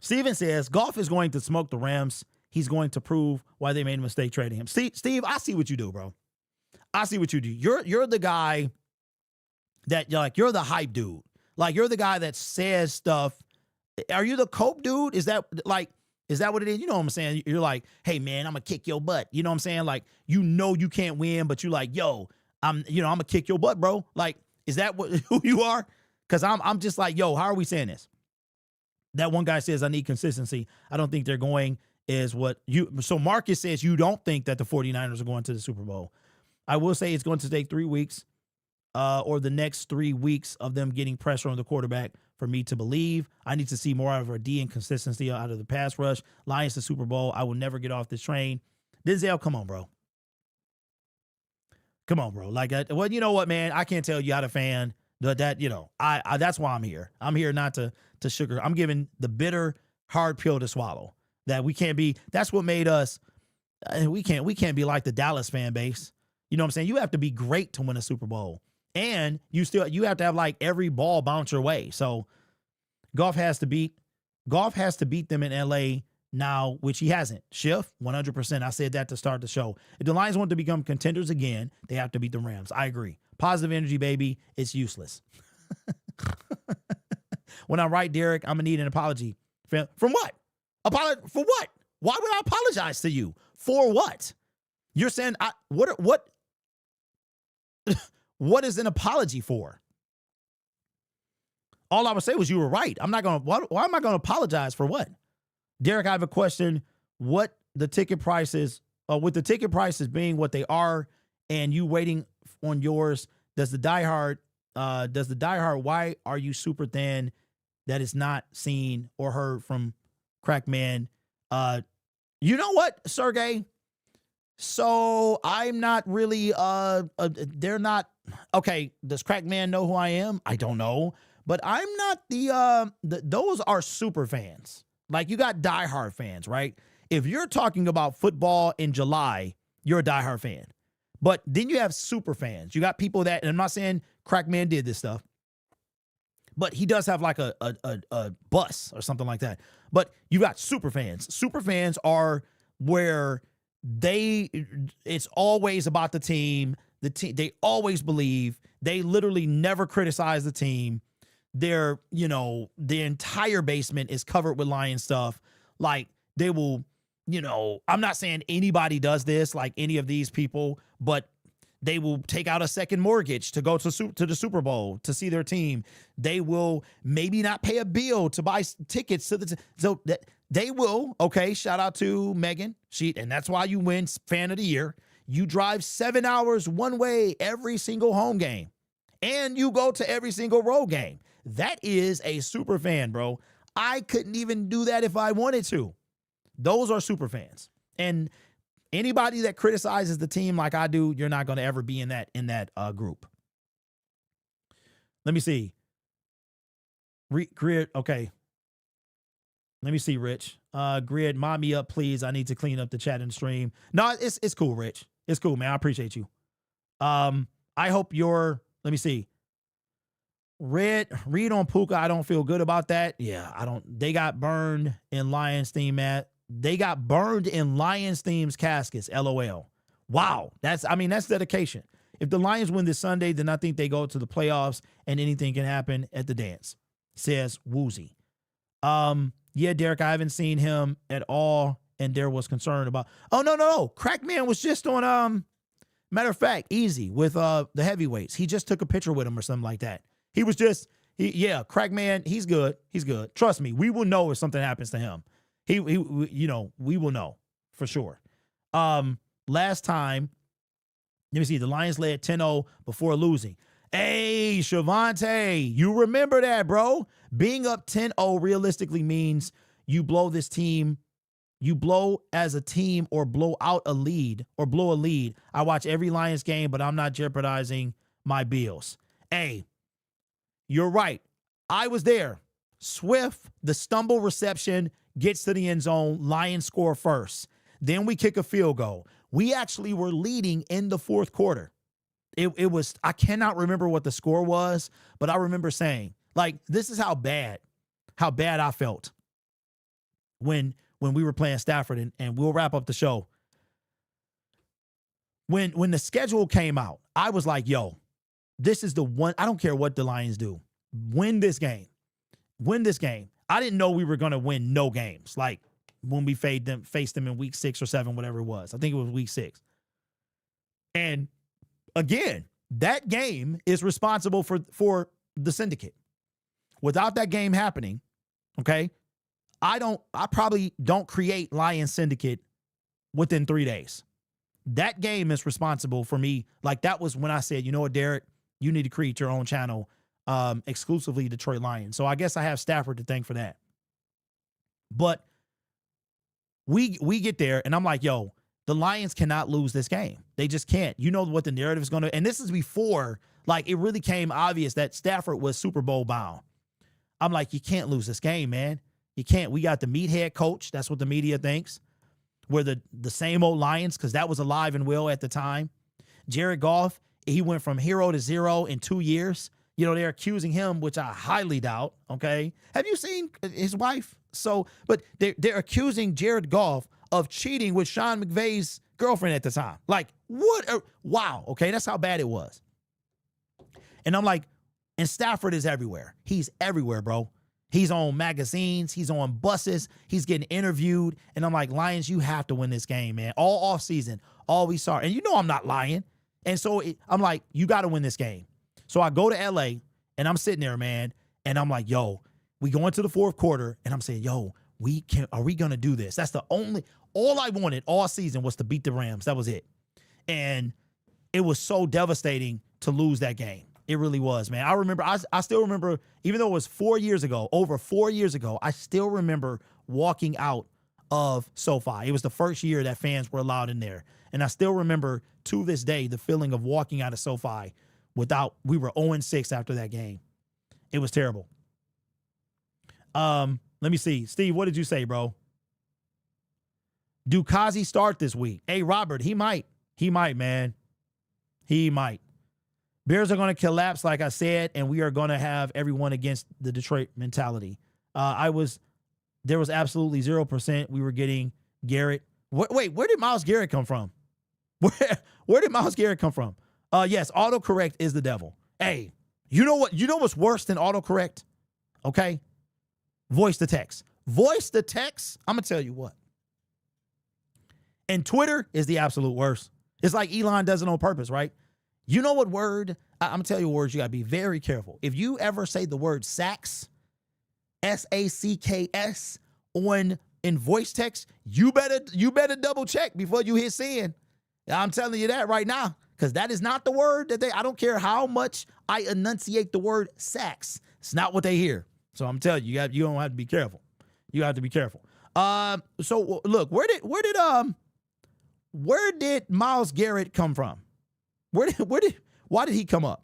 Steven says, Goff is going to smoke the Rams. He's going to prove why they made a mistake trading him. Steve, I see what you do, bro. I see what you do. You're the guy that you're the hype dude. Like, you're the guy that says stuff. Are you the cope dude? Is that what it is? You know what I'm saying? You're like, hey man, I'm gonna kick your butt. You know what I'm saying? Like, you can't win, but you like, yo, I'm gonna kick your butt, bro. Like, is that who you are? Because I'm just like, yo, how are we saying this? That one guy says I need consistency. I don't think they're going is what you. So Marcus says you don't think that the 49ers are going to the Super Bowl. I will say it's going to take 3 weeks or the next 3 weeks of them getting pressure on the quarterback for me to believe. I need to see more out of our D and consistency out of the pass rush. Lions to Super Bowl. I will never get off this train. Denzel, come on, bro. Come on, bro. Like, well, you know what, man? I can't tell you how to fan that. You know, I that's why I'm here. I'm here not to sugar. I'm giving the bitter, hard pill to swallow. That we can't be. That's what made us. We can't be like the Dallas fan base. You know what I'm saying? You have to be great to win a Super Bowl, and you have to have like every ball bounce your way. So, Goff has to beat them in LA now, which he hasn't. Schiff, 100%. I said that to start the show. If the Lions want to become contenders again, they have to beat the Rams. I agree. Positive energy, baby. It's useless. When I'm right, Derek, I'm gonna need an apology. From what? For what? Why would I apologize to you? For what? You're saying what what is an apology for? All I would say was you were right. I'm not gonna. Why am I gonna apologize for what? Derek, I have a question. What the ticket prices? With the ticket prices being what they are, and you waiting on yours, does the diehard? Why are you super thin? That is not seen or heard from Crackman. You know what, Sergey? So I'm not really. They're not. Okay, does Crackman know who I am? I don't know. But I'm not those are super fans. Like, you got diehard fans, right? If you're talking about football in July, you're a diehard fan. But then you have super fans. You got people that, and I'm not saying Crackman did this stuff, but he does have like a bus or something like that. But you got super fans. Super fans are where it's always about the team. They always believe. They literally never criticize the team. The entire basement is covered with Lion stuff. Like, they will, I'm not saying anybody does this, like any of these people, but they will take out a second mortgage to go to the Super Bowl to see their team. They will maybe not pay a bill to buy tickets to so that they will. Okay, shout out to Megan. And that's why you win Fan of the Year. You drive 7 hours one way every single home game, and you go to every single road game. That is a super fan, bro. I couldn't even do that if I wanted to. Those are super fans. And anybody that criticizes the team like I do, you're not going to ever be in that group. Let me see. Grid, okay. Let me see, Rich. Grid, mod me up, please. I need to clean up the chat and stream. No, it's cool, Rich. It's cool, man. I appreciate you. I hope let me see. Read on Puka. I don't feel good about that. Yeah, I don't. They got burned in Lions theme, Matt. They got burned in Lions themes caskets. LOL. Wow. That's dedication. If the Lions win this Sunday, then I think they go to the playoffs and anything can happen at the dance, says Woozy. Yeah, Derek, I haven't seen him at all. And there was concern about, oh, no. Crackman was just on, matter of fact, easy with the heavyweights. He just took a picture with him or something like that. He was Crackman, he's good. He's good. Trust me, we will know if something happens to him. We will know for sure. Last time, let me see, the Lions led 10-0 before losing. Hey, Shavante, you remember that, bro? Being up 10-0 realistically means you blow this team. You blow as a team or blow out a lead or blow a lead. I watch every Lions game, but I'm not jeopardizing my bills. Hey, you're right. I was there. Swift, the stumble reception, gets to the end zone. Lions score first. Then we kick a field goal. We actually were leading in the fourth quarter. It was, I cannot remember what the score was, but I remember saying, like, this is how bad I felt when we were playing Stafford, and we'll wrap up the show. When the schedule came out, I was like, yo, this is the one. I don't care what the Lions do. Win this game. Win this game. I didn't know we were going to win no games. Like when we faced them in week 6 or 7, whatever it was. I think it was week 6. And again, that game is responsible for the syndicate. Without that game happening, okay, I probably don't create Lion Syndicate within 3 days. That game is responsible for me. Like, that was when I said, you know what, Derek, you need to create your own channel, exclusively Detroit Lions. So I guess I have Stafford to thank for that. But we get there, and I'm like, yo, the Lions cannot lose this game. They just can't. You know what the narrative is going to, and this is before, like, it really came obvious that Stafford was Super Bowl bound. I'm like, you can't lose this game, man. You can't. We got the meathead coach. That's what the media thinks. We're the same old Lions, because that was alive and well at the time. Jared Goff, he went from hero to zero in 2 years. You know, they're accusing him, which I highly doubt, okay? Have you seen his wife? So, but they're accusing Jared Goff of cheating with Sean McVay's girlfriend at the time. Like, what? Wow, okay? That's how bad it was. And I'm like, and Stafford is everywhere. He's everywhere, bro. He's on magazines. He's on buses. He's getting interviewed. And I'm like, Lions, you have to win this game, man. All offseason, all we saw. And you know I'm not lying. And so I'm like, you got to win this game. So I go to L.A., and I'm sitting there, man, and I'm like, yo, we go into the fourth quarter, and I'm saying, yo, are we going to do this? That's all I wanted all season was to beat the Rams. That was it. And it was so devastating to lose that game. It really was, man. I remember, I still remember, even though it was 4 years ago, over 4 years ago, I still remember walking out of SoFi. It was the first year that fans were allowed in there. And I still remember to this day the feeling of walking out of SoFi we were 0-6 after that game. It was terrible. Let me see. Steve, what did you say, bro? Do Kazi start this week? Hey, Robert, he might. He might, man. He might. Bears are going to collapse, like I said, and we are going to have everyone against the Detroit mentality. There was absolutely 0%. We were getting Garrett. Wait, where did Myles Garrett come from? Where did Myles Garrett come from? Yes, autocorrect is the devil. Hey, you know what? You know what's worse than autocorrect? Okay? Voice to text. Voice to text, I'm going to tell you what. And Twitter is the absolute worst. It's like Elon does it on purpose, right? You know what word? I'm going to tell you words you got to be very careful. If you ever say the word sacks, S-A-C-K-S, in voice text, you better double check before you hit send. I'm telling you that right now, because that is not the word that I don't care how much I enunciate the word sacks. It's not what they hear. So I'm telling you, you don't have to be careful. You have to be careful. So look, where did Myles Garrett come from? Why did he come up?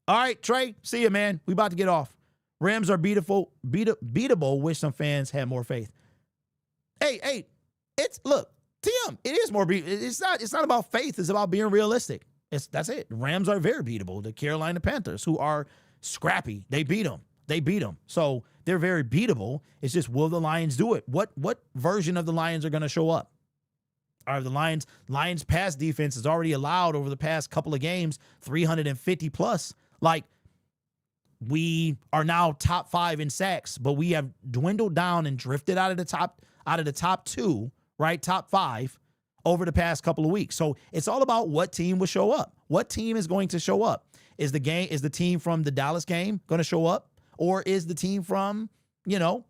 All right, Trey, see you, man. We about to get off. Rams are beatable. Wish some fans had more faith. Hey, look, Tim, it is more it's not about faith, it's about being realistic. That's it. Rams are very beatable. The Carolina Panthers, who are scrappy, they beat them. So they're very beatable. It's just, will the Lions do it? What version of the Lions are going to show up? Are the Lions pass defense has already allowed over the past couple of games 350 plus. Like, we are now top 5 in sacks, but we have dwindled down and drifted out of the top 2, right? Top 5 over the past couple of weeks. So it's all about what team will show up. What team is going to show up? Is the team from the Dallas game going to show up? Or is the team from, the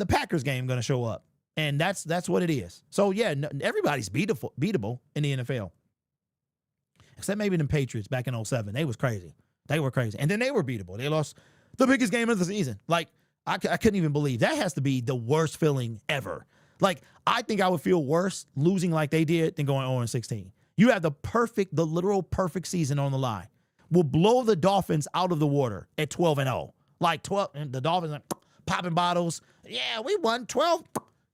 Packers game going to show up? And that's what it is. So yeah, everybody's beatable in the NFL. Except maybe the Patriots back in 2007. They was crazy. They were crazy. And then they were beatable. They lost the biggest game of the season. Like, I couldn't even believe. That has to be the worst feeling ever. Like, I think I would feel worse losing like they did than going 0-16. You have the literal perfect season on the line. We'll blow the Dolphins out of the water at 12-0. Like 12, and the Dolphins are popping bottles. Yeah, we won 12.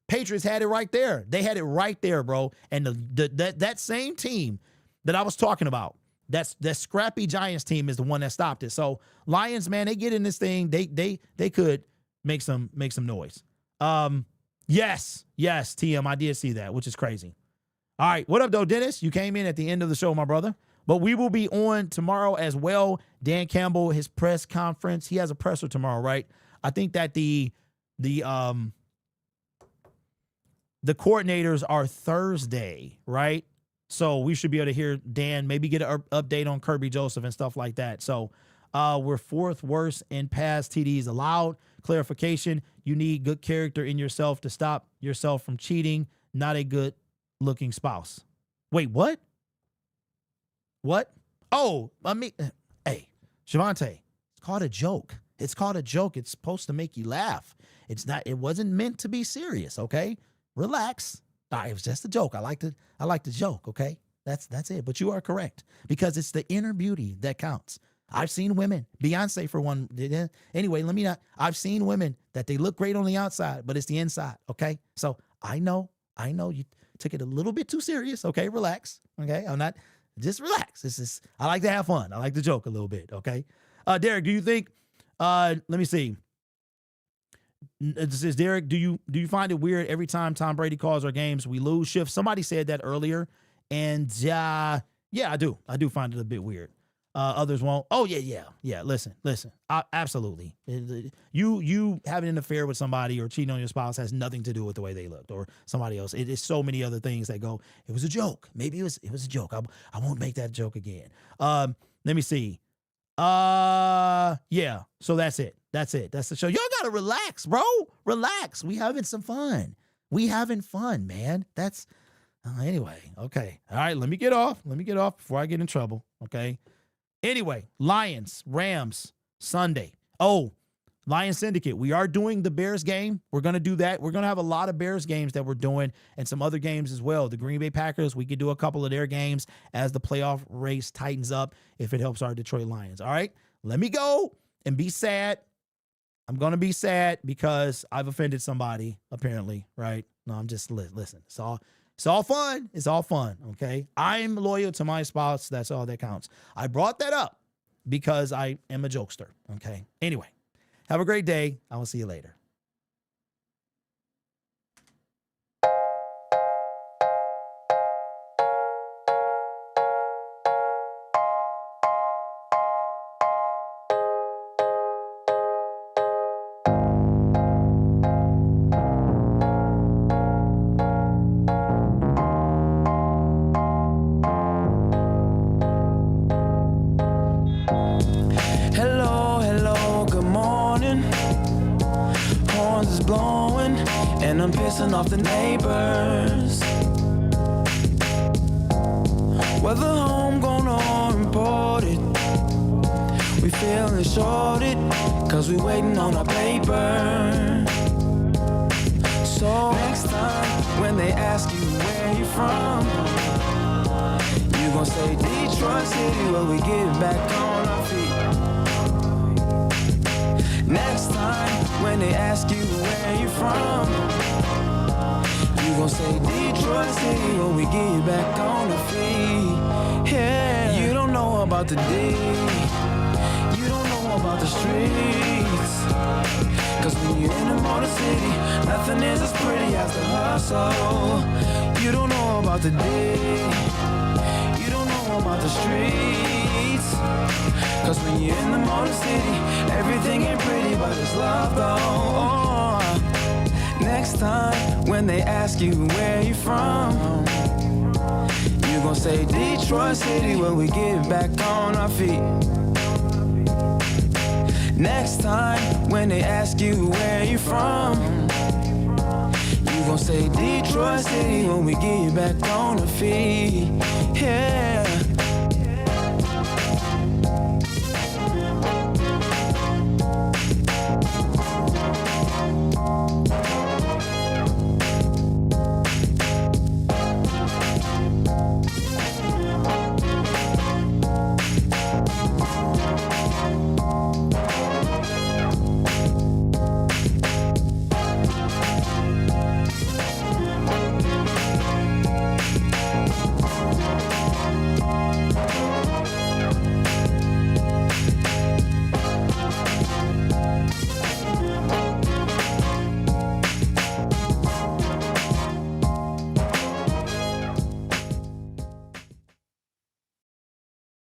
Patriots had it right there. They had it right there, bro. And that same team that I was talking about, that scrappy Giants team, is the one that stopped it. So Lions, man, they get in this thing. They could make some noise. Yes, TM, I did see that, which is crazy. All right, what up, though, Dennis? You came in at the end of the show, my brother. But we will be on tomorrow as well. Dan Campbell, his press conference. He has a presser tomorrow, right? I think that the coordinators are Thursday, right? So we should be able to hear Dan, maybe get an update on Kirby Joseph and stuff like that. So We're fourth worst in pass TDs allowed. Clarification, you need good character in yourself to stop yourself from cheating, not a good looking spouse. Wait, what? What? Oh, hey, Javante, it's called a joke. It's called a joke. It's supposed to make you laugh. It wasn't meant to be serious, okay? Relax. It was just a joke. I like the joke, okay? That's it. But you are correct, because it's the inner beauty that counts. I've seen women, Beyonce for one. Anyway, I've seen women that they look great on the outside, but it's the inside, okay? So I know you took it a little bit too serious, okay? Relax, okay? Just relax. I like to have fun. I like to joke a little bit, okay? Derek, do you think, let me see. This is Derek. Do you find it weird every time Tom Brady calls our games, we lose? Shift. Somebody said that earlier. And yeah, I do. I do find it a bit weird. Others won't. Oh, yeah. Listen. Absolutely. You having an affair with somebody or cheating on your spouse has nothing to do with the way they looked or somebody else. It is so many other things that go, it was a joke. Maybe it was a joke. I won't make that joke again. Let me see. Yeah. So that's it. That's the show. Y'all gotta relax, bro. Relax. We having some fun. Man. That's anyway. Okay. All right. Let me get off before I get in trouble. Okay. Anyway, Lions, Rams, Sunday. Oh, Lions Syndicate. We are doing the Bears game. We're going to do that. We're going to have a lot of Bears games that we're doing and some other games as well. The Green Bay Packers, we could do a couple of their games as the playoff race tightens up if it helps our Detroit Lions. All right, let me go and be sad. I'm going to be sad because I've offended somebody, apparently, right? No, I'm just, listen, it's all fun. It's all fun, okay? I'm loyal to my spouse. That's all that counts. I brought that up because I am a jokester, okay? Anyway, have a great day. I will see you later. I'm pissing off the neighbors. Whether homegrown or imported, we feeling shorted, cause we waiting on our paper. So next time when they ask you where you from, you gon' say Detroit City, where we get back on our feet. Next time when they ask you where you from, you gon' say Detroit City when we get back on the feet. Yeah, you don't know about the D, you don't know about the streets. Cause when you're in the Motor City, nothing is as pretty as the hustle. You don't know about the D, you don't know about the streets. Cause when you're in the Motor City, everything ain't pretty, but it's love though. Next time when they ask you where you from, you gon' say Detroit City when we get back on our feet. Next time when they ask you where you from, you gon' say Detroit City when we get back on our feet. Yeah.